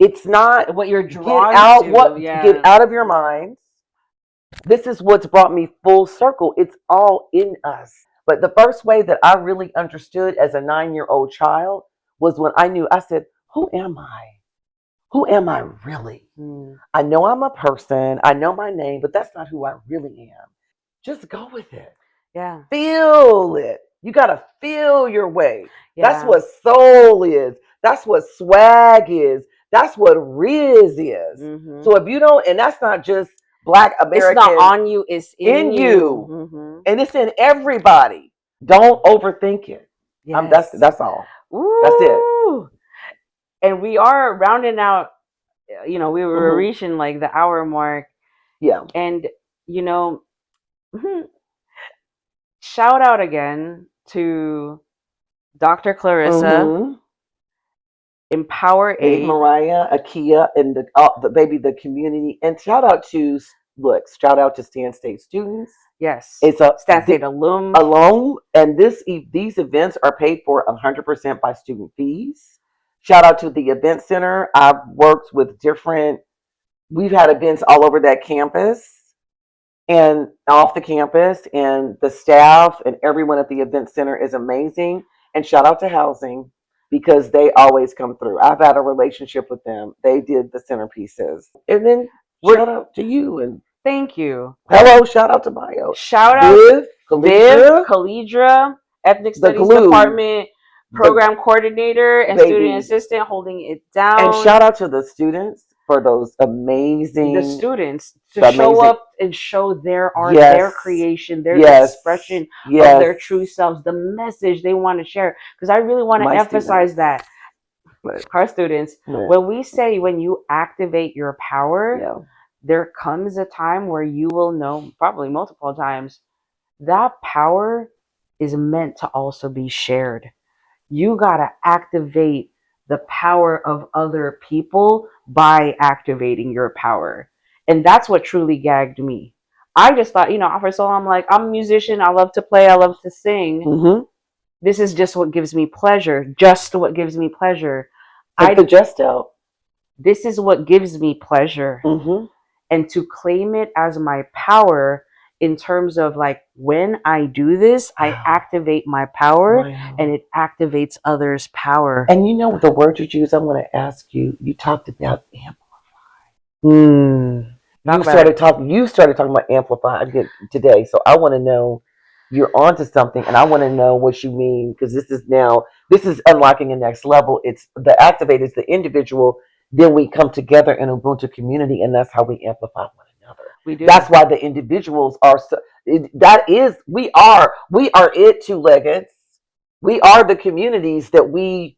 it's not what you're drawn to. Get out of your minds. This is what's brought me full circle. It's all in us. But the first way that I really understood as a 9-year-old child was when I said, who am I? Who am I really? I know I'm a person. I know my name, but that's not who I really am. Just go with it. Yeah. Feel it. You got to feel your way. Yeah. That's what soul is. That's what swag is. That's what Riz is. So if you don't, and that's not just Black American. It's not on you, it's in you. And it's in everybody. Don't overthink it. Yes. That's all. Ooh. That's it. And we are rounding out, we were reaching like the hour mark. Yeah. And, shout out again to Dr. Clarissa, Empower 8, Mariah, Akia, and the community. And shout out to Stan State students. Yes. It's a Stan State alum. And these events are paid for 100% by student fees. Shout out to the event center. I've worked with we've had events all over that campus and off the campus, and the staff and everyone at the event center is amazing. And shout out to housing, because they always come through. I've had a relationship with them. They did the centerpieces. And then shout out to you. And thank you. Hello, shout out to Maio. Shout out Viv, Khalidra, Ethnic Studies Department Program Coordinator and Student Assistant, holding it down. And shout out to the students for those amazing... The students to show up and show their art, their creation, their expression of their true selves, the message they want to share. Because I really want to emphasize that. Our students, when we say, when you activate your power, there comes a time where you will know, probably multiple times, that power is meant to also be shared. You got to activate the power of other people by activating your power. And that's what truly gagged me. I just thought, for so long, I'm like, I'm a musician. I love to play. I love to sing. this is just what gives me pleasure. Just what gives me pleasure. Like the gesto. This is what gives me pleasure. Mm-hmm. And to claim it as my power in terms of like, when I do this, I activate my power and it activates others' power. And you know the word you use, I want to ask you, you talked about amplify. You started talking about amplify again today. So I want to know, you're onto something, and I want to know what you mean, because this is unlocking the next level. It's the activate is the individual, then we come together in a Ubuntu community, and that's how we amplify one another. We do. That's why the individuals are we are it two-leggeds. We are the communities that we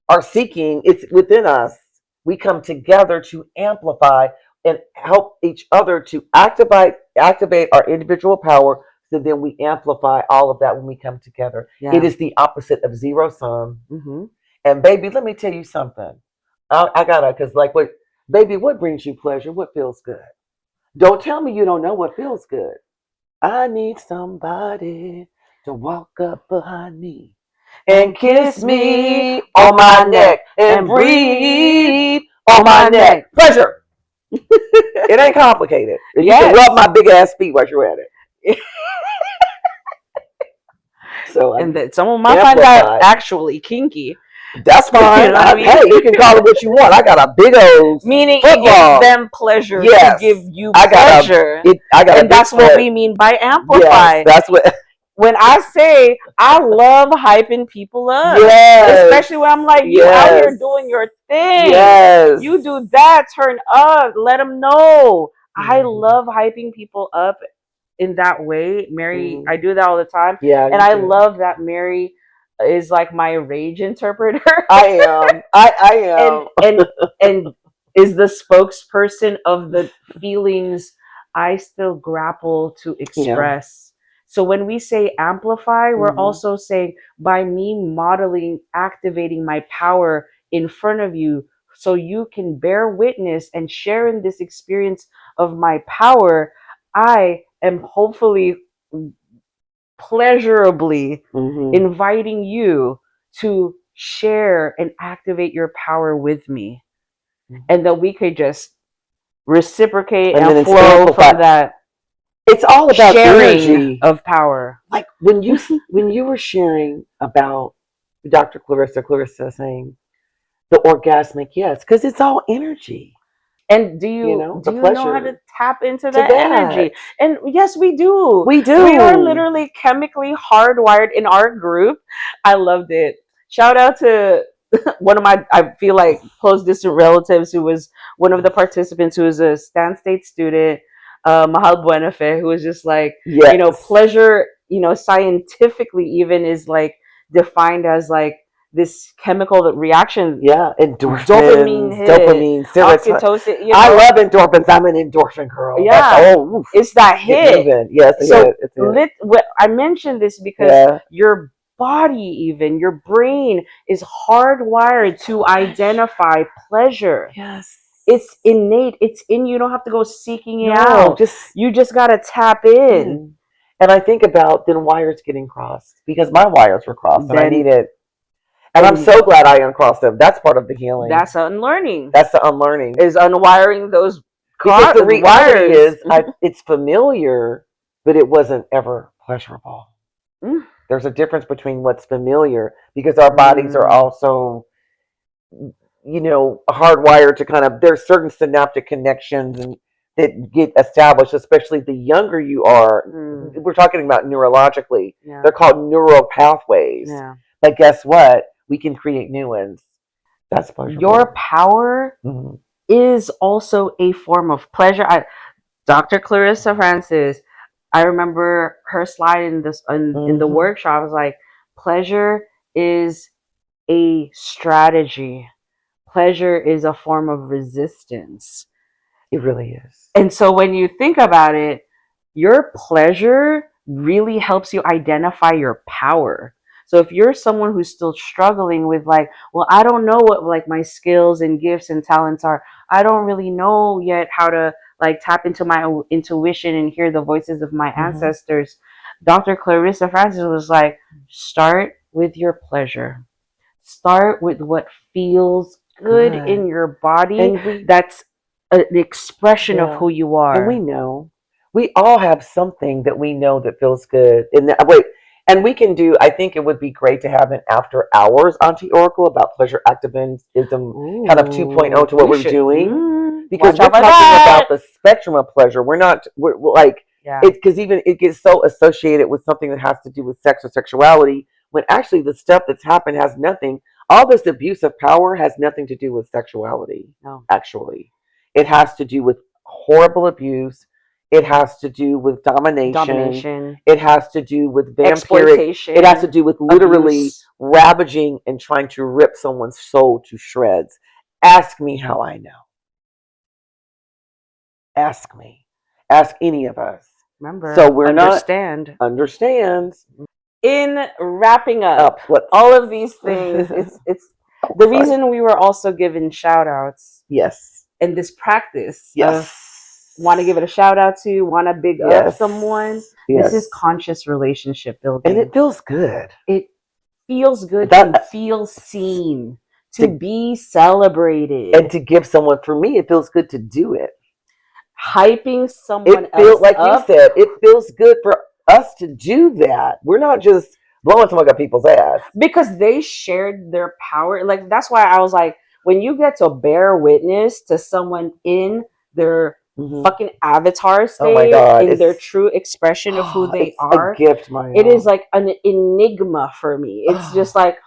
are seeking. It's within us. We come together to amplify and help each other to activate our individual power. So then we amplify all of that when we come together. Yeah. It is the opposite of zero sum. Mm-hmm. And baby, let me tell you something. I gotta, because like, what brings you pleasure? What feels good? Don't tell me you don't know what feels good. I need somebody to walk up behind me and kiss me on my neck and breathe on my neck. Pleasure. It ain't complicated. You can rub my big ass feet while you're at it. So, and that someone might find that actually kinky. That's fine. You know I mean? Hey, you can call it what you want. I got a big old meaning football. It gives them pleasure to give you pleasure. And that's what we mean by amplify. Yes, that's what. When I say I love hyping people up, yes, especially when I'm like, you out here doing your thing. Yes. You do that, turn up, let them know. Mm-hmm. I love hyping people up in that way. Mary, I do that all the time. Yeah. And I love that Mary is like my rage interpreter. I am. I am. And is the spokesperson of the feelings I still grapple to express. Yeah. So when we say amplify, we're also saying, by me modeling, activating my power in front of you, so you can bear witness and share in this experience of my power, I am hopefully pleasurably inviting you to share and activate your power with me. And that we could just reciprocate and flow from that. It's all about sharing energy of power. Like when you were sharing about Dr. Clarissa saying the orgasmic yes, because it's all energy. And do you know how to tap into that energy? And yes, we do. We do. We are literally chemically hardwired in our group. I loved it. Shout out to one of my, I feel like, close distant relatives who was one of the participants, who was a Stan State student, Mahal Buenafe, who was just like, yes. Pleasure, scientifically even is like defined as like this chemical reaction. Yeah, endorphins, dopamine, oxytocin. I love endorphins. I'm an endorphin girl. Yeah, it's that hit. Yes, so I mentioned this because your body, even your brain, is hardwired to identify pleasure. Yes. It's innate. It's in you. You don't have to go seeking it out. You just got to tap in. And I think about then wires getting crossed, because my wires were crossed and I needed. And I'm so glad I uncrossed them. That's part of the healing. That's unlearning. That's the unlearning. Is unwiring those because the reality is it's familiar, but it wasn't ever pleasurable. There's a difference between what's familiar, because our bodies are also, hardwired to kind of, there's certain synaptic connections and that get established, especially the younger you are. We're talking about neurologically. Yeah. They're called neural pathways. Yeah. But guess what? We can create new ones. That's pleasurable. Your power is also a form of pleasure. Dr. Clarissa Francis, I remember her slide in this in the workshop. I was like, pleasure is a strategy. Pleasure is a form of resistance. It really is. And so when you think about it, your pleasure really helps you identify your power. So if you're someone who's still struggling with like, well, I don't know what like my skills and gifts and talents are. I don't really know yet how to like tap into my intuition and hear the voices of my ancestors. Dr. Clarissa Francis was like, start with your pleasure. Start with what feels good in your body. And that's an expression of who you are. And we know. We all have something that we know that feels good. And we can do, I think it would be great to have an after hours Auntie Oracle about pleasure activism, kind of 2.0 to what we're doing. Because we're talking about the spectrum of pleasure. We're like, because even it gets so associated with something that has to do with sex or sexuality, when actually the stuff that's happened has nothing. All this abuse of power has nothing to do with sexuality. No. Actually, it has to do with horrible abuse. It has to do with domination. It has to do with exploitation. It has to do with literally ravaging and trying to rip someone's soul to shreds. Ask me how I know. Ask me. Ask any of us. Remember, so we're understand. Understands. In wrapping up all of these things, it's the reason we were also given shout outs. Yes. In this practice. Yes. Want to give it a shout out to, want to big up someone. Yes. This is conscious relationship building. And it feels good. It feels good to feel seen, to be celebrated. And to give someone, for me, it feels good to do it. Hyping someone else like up. You said, it feels good for us to do that. We're not just blowing smoke up people's ass. Because they shared their power. Like, that's why I was like, when you get to bear witness to someone in their fucking avatar state, in their true expression of who they are, a gift, Maio. It is like an enigma for me. It's just like,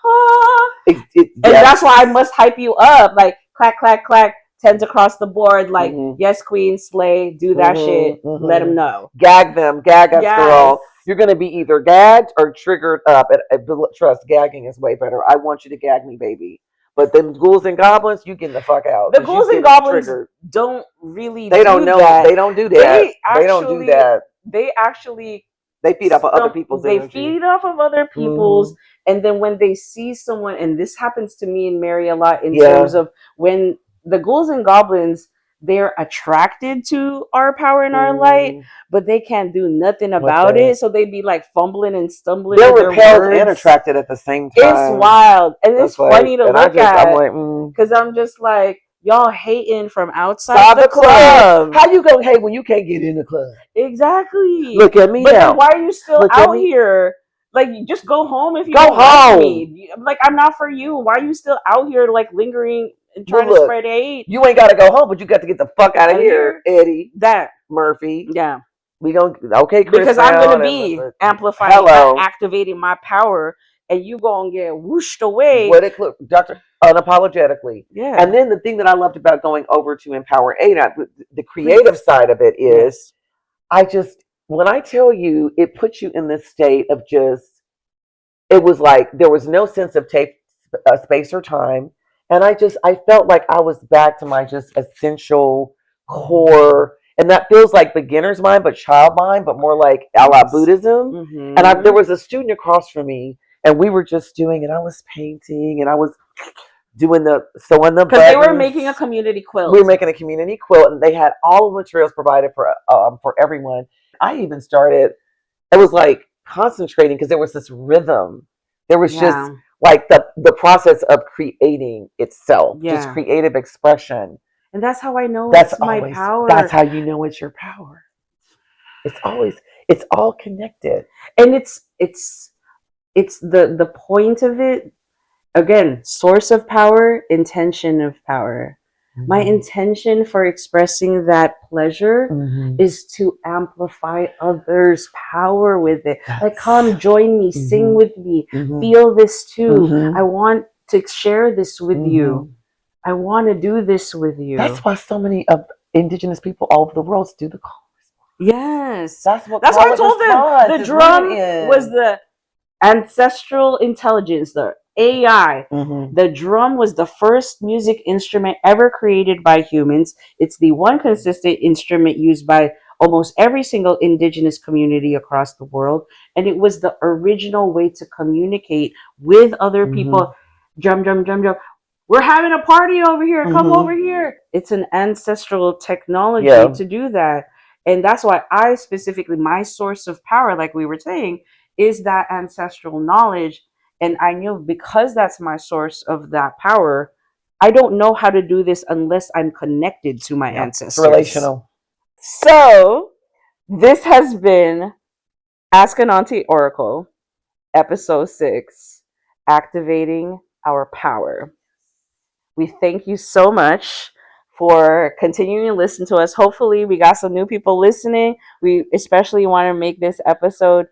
and that's why I must hype you up. Like, clack, clack, clack, tens across the board. Like, yes, queen, slay, do that shit. Let them know. Gag them. Gag us, girl. You're going to be either gagged or triggered up. Trust, gagging is way better. I want you to gag me, baby. But them ghouls and goblins, you get the fuck out. The ghouls and goblins don't really They don't know that. They don't do that. They don't do that. They feed off of other people's energy. They feed off of other people's. And then when they see someone, and this happens to me and Mary a lot in terms of when the ghouls and goblins, they're attracted to our power and our light, but they can't do nothing about it. So they be like fumbling and stumbling. They're repelled and attracted at the same time. It's wild. And it's funny to look at. Because I'm just like, y'all hating from outside the club. How you gonna hate when you can't get in the club? Exactly. Look at me now. Then why are you still out here? Like, you just go home if you don't like me. Like, I'm not for you. Why are you still out here, like, lingering and trying to spread hate? You ain't got to go home, but you got to get the fuck out of here, Eddie. Murphy. Yeah. We gonna Chris. Because I'm gonna be amplifying, activating my power, and you gonna get whooshed away. Dr. Unapologetically. Yeah. And then the thing that I loved about going over to Empower 8, the creative side of it is, when I tell you, it puts you in this state of it was like there was no sense of space or time. And I felt like I was back to my just essential core. And that feels like beginner's mind, but child mind, but more like a la Buddhism. And there was a student across from me, and we were just doing, and I was painting, and I was doing sewing the buttons. Because they were making a community quilt. We were making a community quilt, and they had all the materials provided for everyone. I even started, it was like concentrating because there was this rhythm. There was just like the process of creating itself, just creative expression. And that's how I know it's my power. That's how you know it's your power. It's all connected. And it's the point of it. Again, source of power, intention of power. My intention for expressing that pleasure is to amplify others' power with it. Like, come join me, sing with me, feel this too. I want to share this with you. I want to do this with you. That's why so many of indigenous people all over the world do the call response. Yes. That's why I told them the drum was the ancestral intelligence, the AI. The drum was the first music instrument ever created by humans. It's the one consistent instrument used by almost every single indigenous community across the world. And it was the original way to communicate with other people. Drum, drum, drum, drum. We're having a party over here. Come over here. It's an ancestral technology to do that. And that's why I specifically, my source of power, like we were saying, is that ancestral knowledge. And I knew because that's my source of that power, I don't know how to do this unless I'm connected to my ancestors. It's relational. So this has been Ask an Auntie Oracle, episode 6, Activating Our Power. We thank you so much for continuing to listen to us. Hopefully we got some new people listening. We especially want to make this episode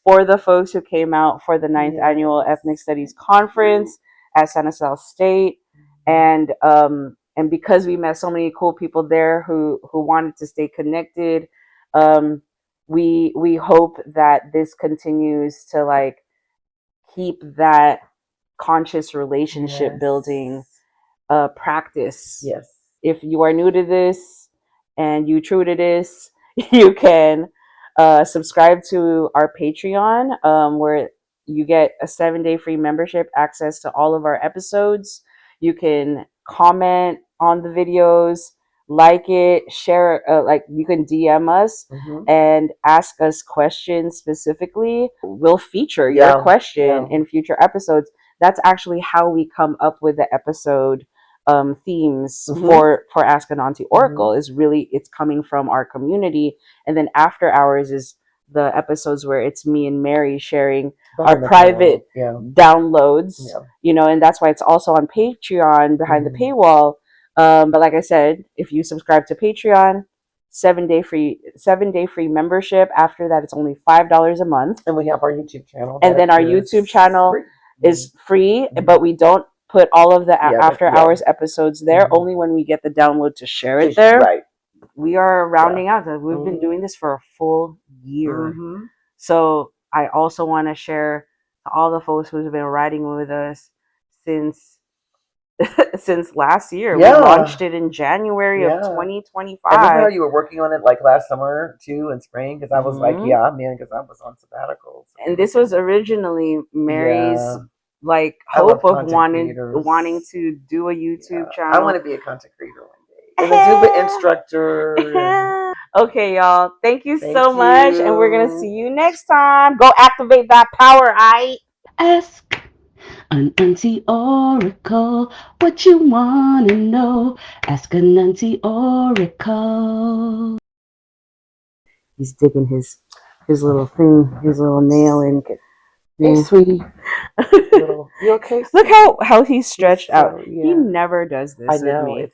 for the folks who came out for the 9th annual Ethnic Studies Conference at Stanislaus State. And because we met so many cool people there who wanted to stay connected, we hope that this continues to like keep that conscious relationship building practice. Yes. If you are new to this and you true to this, you can subscribe to our Patreon, where you get a 7-day free membership, access to all of our episodes. You can comment on the videos, like it, share, like you can DM us and ask us questions specifically. We'll feature your question in future episodes. That's actually how we come up with the episode themes for Ask an Auntie Oracle. Is really, it's coming from our community. And then after hours is the episodes where it's me and Mary sharing our private downloads, you know, and that's why it's also on Patreon behind the paywall. But like I said, if you subscribe to Patreon, 7-day free membership. After that, it's only $5 a month. And we have our YouTube channel. And then our YouTube channel is free, but we don't put all of the after hours episodes there, only when we get the download to share it there. Right. We are rounding out that we've been doing this for a full year. So I also want to share to all the folks who've been riding with us since last year. We launched it in January of 2025. I remember how you were working on it like last summer too, in spring, because I was like, because I was on sabbatical. So. And this was originally Mary's like hope of wanting to do a YouTube channel. I want to be a content creator one day. And a Zumba instructor. Okay, y'all. Thank you so much. And we're going to see you next time. Go activate that power, aight? Ask an Auntie Oracle what you want to know. Ask an Auntie Oracle. He's digging his little thing, his little nail in. Hey, sweetie. You okay? Look how he's stretched out. He never does this with me.